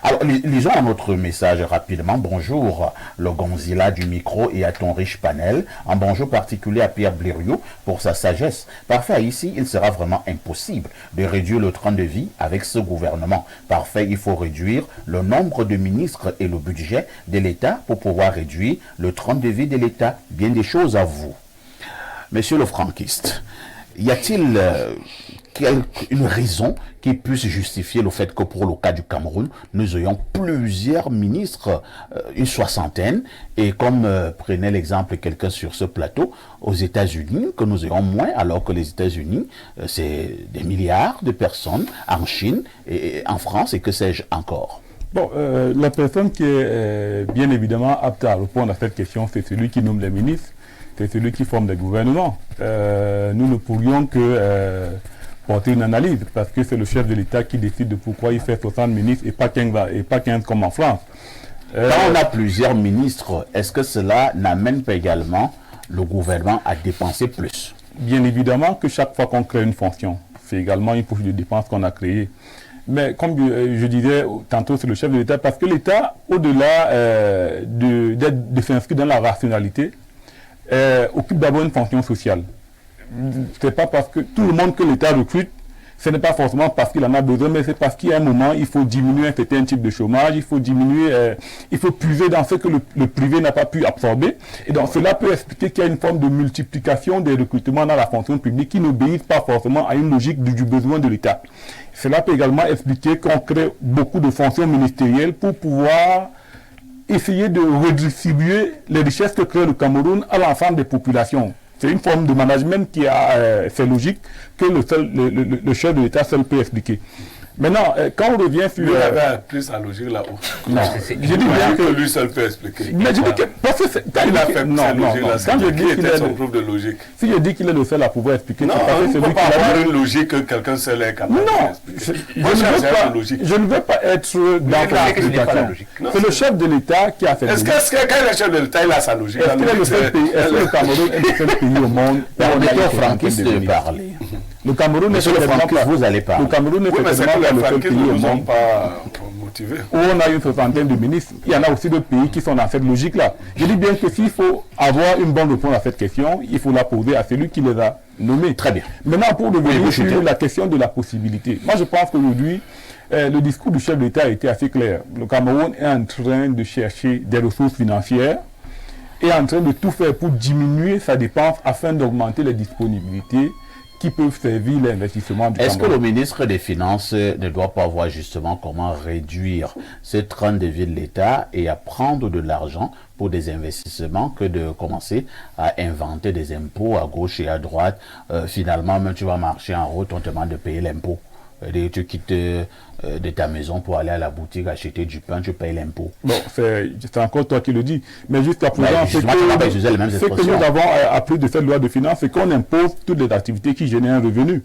Alors, lisons un autre message rapidement. Bonjour, le Gonzilla du micro et à ton riche panel. Un bonjour particulier à Pierre Blériot pour sa sagesse. Parfait, ici, il sera vraiment impossible de réduire le train de vie avec ce gouvernement. Parfait, il faut réduire le nombre de ministres et le budget de l'État pour pouvoir réduire le train de vie de l'État. Bien des choses à vous. Monsieur le franquiste, y a-t-il une raison qui puisse justifier le fait que pour le cas du Cameroun, nous ayons plusieurs ministres, une soixantaine, et comme prenait l'exemple quelqu'un sur ce plateau, aux États-Unis, que nous ayons moins, alors que les États-Unis, c'est des milliards de personnes, en Chine et en France, et que sais-je encore. Bon, la personne qui est bien évidemment apte à répondre à cette question, c'est celui qui nomme les ministres, c'est celui qui forme des gouvernements. Nous ne pourrions que porter une analyse, parce que c'est le chef de l'État qui décide de pourquoi il fait 60 ministres et pas 15 comme en France. Quand on a plusieurs ministres, est-ce que cela n'amène pas également le gouvernement à dépenser plus? Bien évidemment que chaque fois qu'on crée une fonction, c'est également une poche de dépenses qu'on a créée. Mais comme je disais tantôt, c'est le chef de l'État, parce que l'État, au-delà de s'inscrire dans la rationalité, occupe d'abord une fonction sociale. C'est pas parce que tout le monde que l'État recrute, ce n'est pas forcément parce qu'il en a besoin, mais c'est parce qu'il y a un moment, il faut diminuer un certain type de chômage, il faut diminuer, il faut puiser dans ce que le privé n'a pas pu absorber. Et donc cela peut expliquer qu'il y a une forme de multiplication des recrutements dans la fonction publique qui n'obéissent pas forcément à une logique du besoin de l'État. Cela peut également expliquer qu'on crée beaucoup de fonctions ministérielles pour pouvoir essayer de redistribuer les richesses que crée le Cameroun à l'ensemble des populations. C'est une forme de management qui a c'est logique que le chef de l'État seul peut expliquer. Maintenant, quand on revient sur... Lui, il avait plus à logique là-haut. Non, je dis bien que lui seul peut expliquer. Mais je dis que... Parce que il a fait non, non, logique non. là. Quand je dis Qui qu'il était est son le... preuve de logique? Si je dis qu'il est le seul à pouvoir expliquer, Non, c'est parce on que ne c'est peut lui pas qui l'a avoir dit. une logique que quelqu'un seul est capable Non, d'expliquer. je ne veux pas être dans il ta dit que ce n'est pas la explication. logique. C'est le chef de l'État qui a fait Est-ce que quand il est chef de l'État, il a sa logique? Est-ce qu'il est le seul pays, est-ce que le Cameroun est le seul pays au monde où on a Permettez une au franquiste soixantaine de de ministres? parler. Le Cameroun est Monsieur le certainement franquiste, pas... vous allez parler. Le Cameroun est Oui, mais c'est certainement que pas les le seul franquistes pays ne au nous ont monde pas motivés. où on a une soixantaine de ministres. Il y en a aussi d'autres pays qui sont dans cette logique-là. Je dis bien que s'il faut avoir une bonne réponse à cette question, il faut la poser à celui qui les a nommés. Très bien. Maintenant, pour revenir vous sur chutez. la question de la possibilité, moi je pense qu'aujourd'hui, le discours du chef d'État a été assez clair. Le Cameroun est en train de chercher des ressources financières et en train de tout faire pour diminuer sa dépense afin d'augmenter les disponibilités qui peuvent servir l'investissement du Est-ce que Cameroun. le ministre des Finances ne doit pas voir justement comment réduire ce train de vie de l'État et à prendre de l'argent pour des investissements que de commencer à inventer des impôts à gauche et à droite? Finalement, même tu vas marcher en route, on te demande de payer l'impôt. Tu quittes de ta maison pour aller à la boutique acheter du pain, tu payes l'impôt. Bon, c'est encore toi qui le dis. Mais jusqu'à présent, Ouais, ce justement, tu vas pas utiliser les mêmes que expressions. nous avons appris de cette loi de finances, c'est qu'on impose toutes les activités qui génèrent un revenu.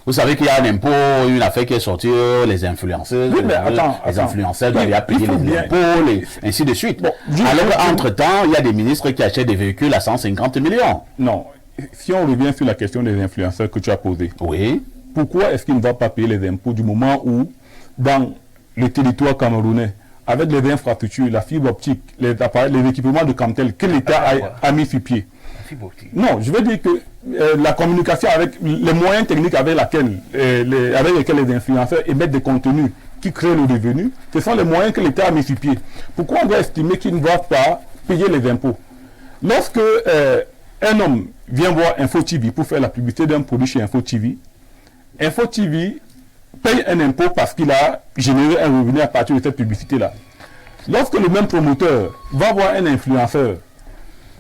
Vous savez qu'il y a un impôt, une affaire qui est sortie, les influenceurs, Oui, mais attends, les attends. influenceurs doivent Il payer faut les bien- impôts, ainsi de suite. Bon, juste- Alors qu'entre-temps, il y a des ministres qui achètent des véhicules à 150 millions. Non. Si on revient sur la question des influenceurs que tu as posée, Oui. pourquoi est-ce qu'il ne va pas payer les impôts du moment où, dans le territoire camerounais, avec les infrastructures, la fibre optique, les appareils, les équipements de Camtel que l'État a mis sur pied? Non, je veux dire que la communication avec les moyens techniques avec lesquels les influenceurs émettent des contenus qui créent le revenu, ce sont les moyens que l'État a mis sur pied. Pourquoi on doit estimer qu'ils ne doivent pas payer les impôts? Lorsque un homme vient voir Info TV pour faire la publicité d'un produit chez Info TV paye un impôt parce qu'il a généré un revenu à partir de cette publicité-là. Lorsque le même promoteur va voir un influenceur,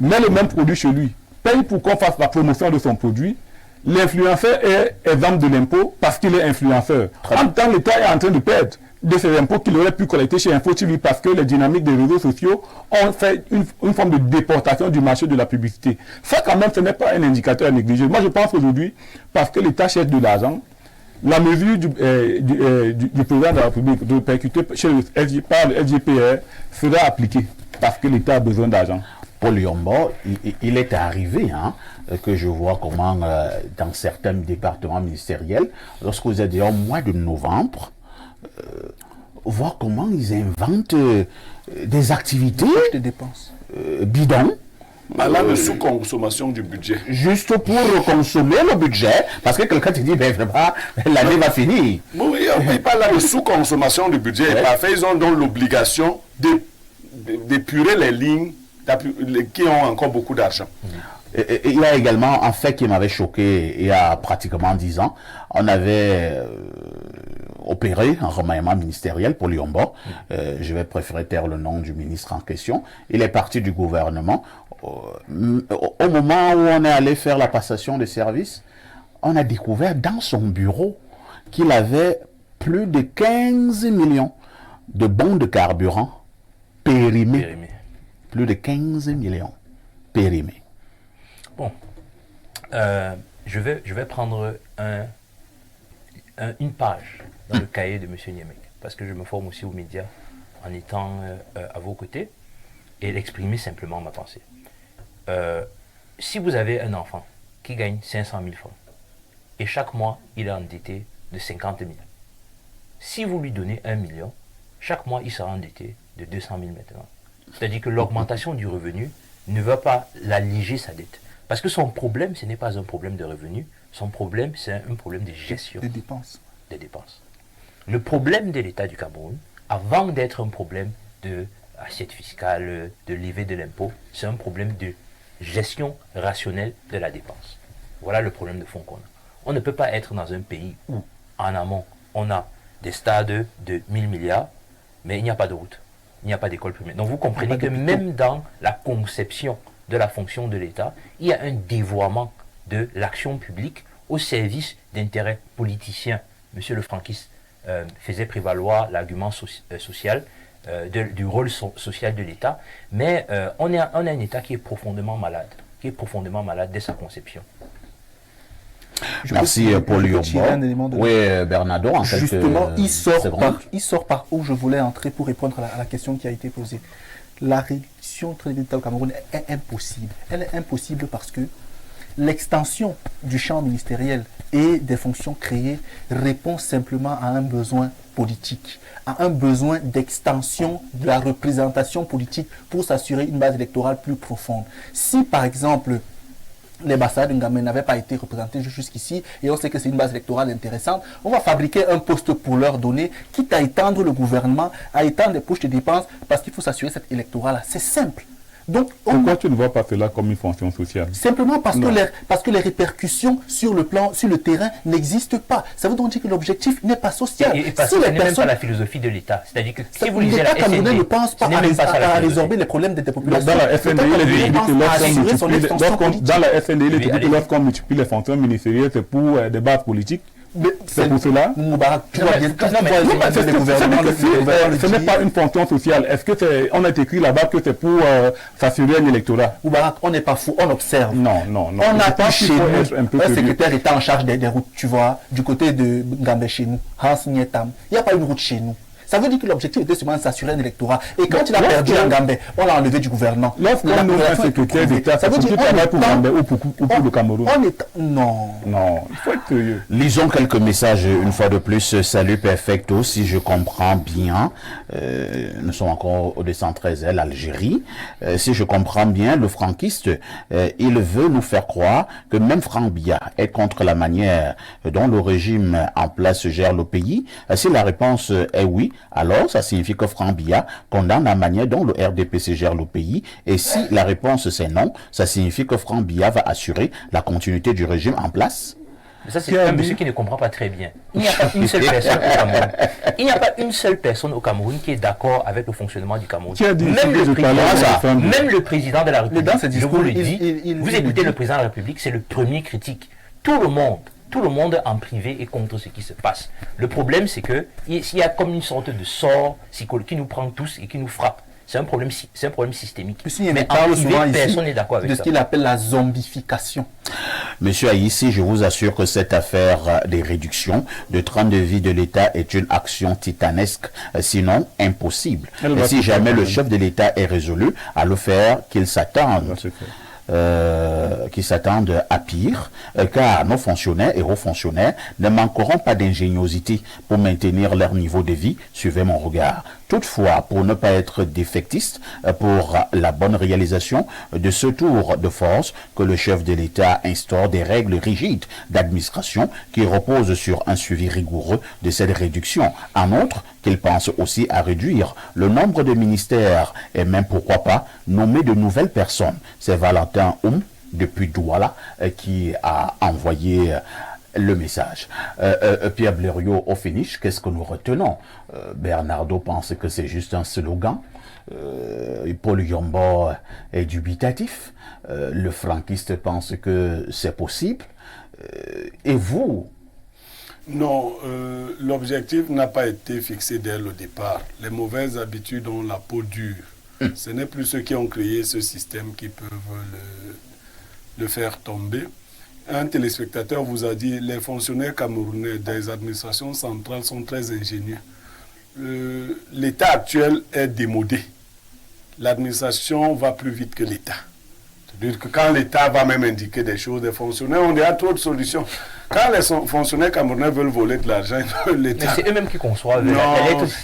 met le même produit chez lui, paye pour qu'on fasse la promotion de son produit, l'influenceur est exempt de l'impôt parce qu'il est influenceur. En même temps, l'État est en train de perdre de ces impôts qu'il aurait pu collecter chez InfoTV parce que les dynamiques des réseaux sociaux ont fait une forme de déportation du marché de la publicité. Ça, quand même, ce n'est pas un indicateur à négliger. Moi, je pense aujourd'hui, parce que l'État cherche de l'argent, la mesure du président de la République de percuter par le FGPR sera appliquée parce que l'État a besoin d'argent. Paul Yombo, il est arrivé que je vois comment dans certains départements ministériels, lorsque vous êtes au mois de novembre, voir comment ils inventent des activités de dépenses. bidons. Là, de sous-consommation du budget. Juste pour consommer le budget, parce que quelqu'un te dit, ben vraiment, l'année va finir. Oui, on ne parle là de sous-consommation du budget. Ouais. Parfois, ils ont donc l'obligation d'épurer les lignes qui ont encore beaucoup d'argent. Et il y a également un fait qui m'avait choqué il y a pratiquement 10 ans. On avait opéré un remaniement ministériel pour Liombo. Je vais préférer taire le nom du ministre en question. Il est parti du gouvernement. Au moment où on est allé faire la passation de services, on a découvert dans son bureau qu'il avait plus de 15 millions de bons de carburant périmés. Plus de 15 millions périmés. Bon, je vais prendre une page dans le cahier de M. Niemek, parce que je me forme aussi aux médias en étant à vos côtés, et l'exprimer simplement ma pensée. Si vous avez un enfant qui gagne 500 000 francs, et chaque mois il est endetté de 50 000, si vous lui donnez 1 million, chaque mois il sera endetté de 200 000 maintenant. C'est-à-dire que l'augmentation du revenu ne va pas l'alléger sa dette. Parce que son problème, ce n'est pas un problème de revenu, son problème, c'est un problème de gestion Des dépenses. des dépenses. Le problème de l'État du Cameroun, avant d'être un problème d'assiette fiscale, de levée de l'impôt, c'est un problème de gestion rationnelle de la dépense. Voilà le problème de fond qu'on a. On ne peut pas être dans un pays où, en amont, on a des stades de 1000 milliards, mais il n'y a pas de route, il n'y a pas d'école primaire. Donc vous comprenez que même dans la conception de la fonction de l'État, il y a un dévoiement de l'action publique au service d'intérêts politiciens. Monsieur le franquiste faisait prévaloir l'argument social, du rôle social de l'État, mais on a un État qui est profondément malade dès sa conception. Merci Paul Yombo. Oui, Bernardo, en fait. Justement, il sort par où je voulais entrer pour répondre à la question qui a été posée. La réduction de l'État au Cameroun est impossible. Elle est impossible parce que l'extension du champ ministériel et des fonctions créées répond simplement à un besoin politique, à un besoin d'extension de la représentation politique pour s'assurer une base électorale plus profonde. Si par exemple les Bassas de Ngamé n'avaient pas été représentés jusqu'ici et on sait que c'est une base électorale intéressante, on va fabriquer un poste pour leur donner, quitte à étendre le gouvernement, à étendre les poches de dépenses parce qu'il faut s'assurer cette électorale-là. C'est simple. Donc, pourquoi tu ne vois pas cela comme une fonction sociale? Simplement parce que les répercussions sur le terrain n'existent pas. Ça veut donc dire que l'objectif n'est pas social. Et parce que ce n'est même pas la philosophie de l'État. C'est-à-dire que si vous lisez la l'État camerounais ne pense pas à résorber les problèmes des populations. Dans la FNDI, il est dit que lorsqu'on multiplie les fonctions ministérielles, c'est pour des bases politiques. C'est pour cela. Moubarak, tu vois bien. Ce n'est pas une fonction sociale. Est-ce que on a écrit là-bas que c'est pour s'assurer un électorat? Moubarak, on n'est pas fou, on observe. Non. On a chez nous un secrétaire d'État en charge des routes, tu vois, du côté de Ngambé chez nous, Hans Nietam. Il n'y a pas une route chez nous. Ça veut dire que l'objectif était seulement de s'assurer un électorat. Et quand il a perdu en Gambé, on l'a enlevé du gouvernement. Lorsqu'on nomme un secrétaire d'État, ça veut dire qu'il travaille pour Gambé ou pour le Cameroun. Non, il faut être sérieux. Lisons quelques messages une fois de plus. Salut Perfecto, si je comprends bien, nous sommes encore au 213, l'Algérie. Si je comprends bien, le franquiste, il veut nous faire croire que même Franck Biya est contre la manière dont le régime en place gère le pays. Si la réponse est oui, alors ça signifie que Franck Biya condamne la manière dont le RDPC gère le pays. Et si la réponse c'est non, ça signifie que Franck Biya va assurer la continuité du régime en place. Ça, c'est un monsieur qui ne comprend pas très bien. Il n'y a pas une seule personne au Cameroun. Il n'y a pas une seule personne au Cameroun qui est d'accord avec le fonctionnement du Cameroun. Même le président de la République, je vous le dis, vous écoutez le président de la République, c'est le premier critique. Tout le monde en privé est contre ce qui se passe. Le problème, c'est qu'il y a comme une sorte de sort psychologique qui nous prend tous et qui nous frappe. C'est un problème systémique. Mais en privé, personne n'est d'accord avec ça. De ce qu'il appelle la zombification. Monsieur Aïssi, je vous assure que cette affaire des réductions de train de vie de l'État est une action titanesque, sinon impossible. Et si jamais le chef de l'État est résolu à le faire, qu'il s'attende. Qui s'attendent à pire, car nos fonctionnaires et hauts fonctionnaires ne manqueront pas d'ingéniosité pour maintenir leur niveau de vie, suivez mon regard. Toutefois, pour ne pas être défaitiste, pour la bonne réalisation de ce tour de force, que le chef de l'État instaure des règles rigides d'administration qui reposent sur un suivi rigoureux de cette réduction. En outre, qu'il pense aussi à réduire le nombre de ministères et même, pourquoi pas, nommer de nouvelles personnes. C'est Valentin Oum, depuis Douala, qui a envoyé le message. Pierre Blériot, au finish, qu'est-ce que nous retenons? Bernardo pense que c'est juste un slogan. Paul Yombo est dubitatif. Le franquiste pense que c'est possible. Et vous? Non, l'objectif n'a pas été fixé dès le départ. Les mauvaises habitudes ont la peau dure. Ce n'est plus ceux qui ont créé ce système qui peuvent le faire tomber. Un téléspectateur vous a dit les fonctionnaires camerounais des administrations centrales sont très ingénieux. L'État actuel est démodé. L'administration va plus vite que l'État. C'est-à-dire que quand l'État va même indiquer des choses, des fonctionnaires, on a trop de solutions. Quand les fonctionnaires camerounais veulent voler de l'argent, l'État... Mais c'est eux-mêmes qui conçoivent. Non,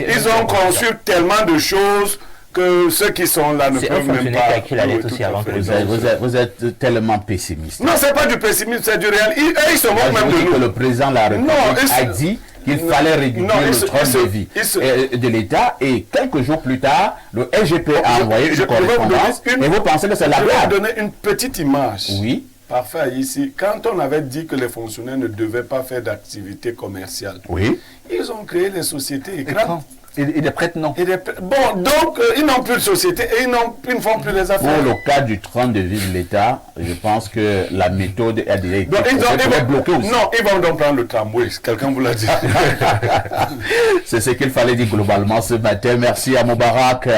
ils ont conçu tellement de choses que ceux qui sont là ne peuvent même pas... Qui a lettre aussi avant que vous êtes tellement pessimiste. Non, c'est pas du pessimisme, c'est du réel. Ils se moquent même de nous. Que le président de la République a dit qu'il fallait réduire le train de vie de l'État et quelques jours plus tard, le SGP a envoyé une correspondance et vous pensez que c'est la blague? Je vais vous donner une petite image. Oui. Parfait, ici. Quand on avait dit que les fonctionnaires ne devaient pas faire d'activité commerciale, oui, ils ont créé les sociétés écrans. Et des prêtres, non. Bon, donc, ils n'ont plus de société et ils ne font plus les affaires. Pour le cas du train de vie de l'État, je pense que la méthode a déjà été Donc, bloquée aussi. Non, ils vont donc prendre le tramway, quelqu'un vous l'a dit. C'est ce qu'il fallait dire globalement ce matin. Merci à Moubarak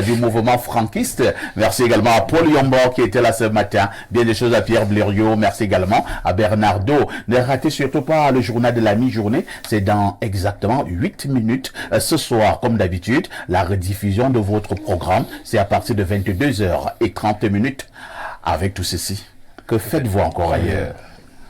du mouvement franquiste. Merci également à Paul Yombo qui était là ce matin. Bien des choses à Pierre Blériot. Merci également à Bernardo. Ne ratez surtout pas le journal de la mi-journée. C'est dans exactement 8 minutes ce soir. Comme d'habitude, la rediffusion de votre programme, c'est à partir de 22h30. Avec tout ceci, que faites-vous encore ailleurs?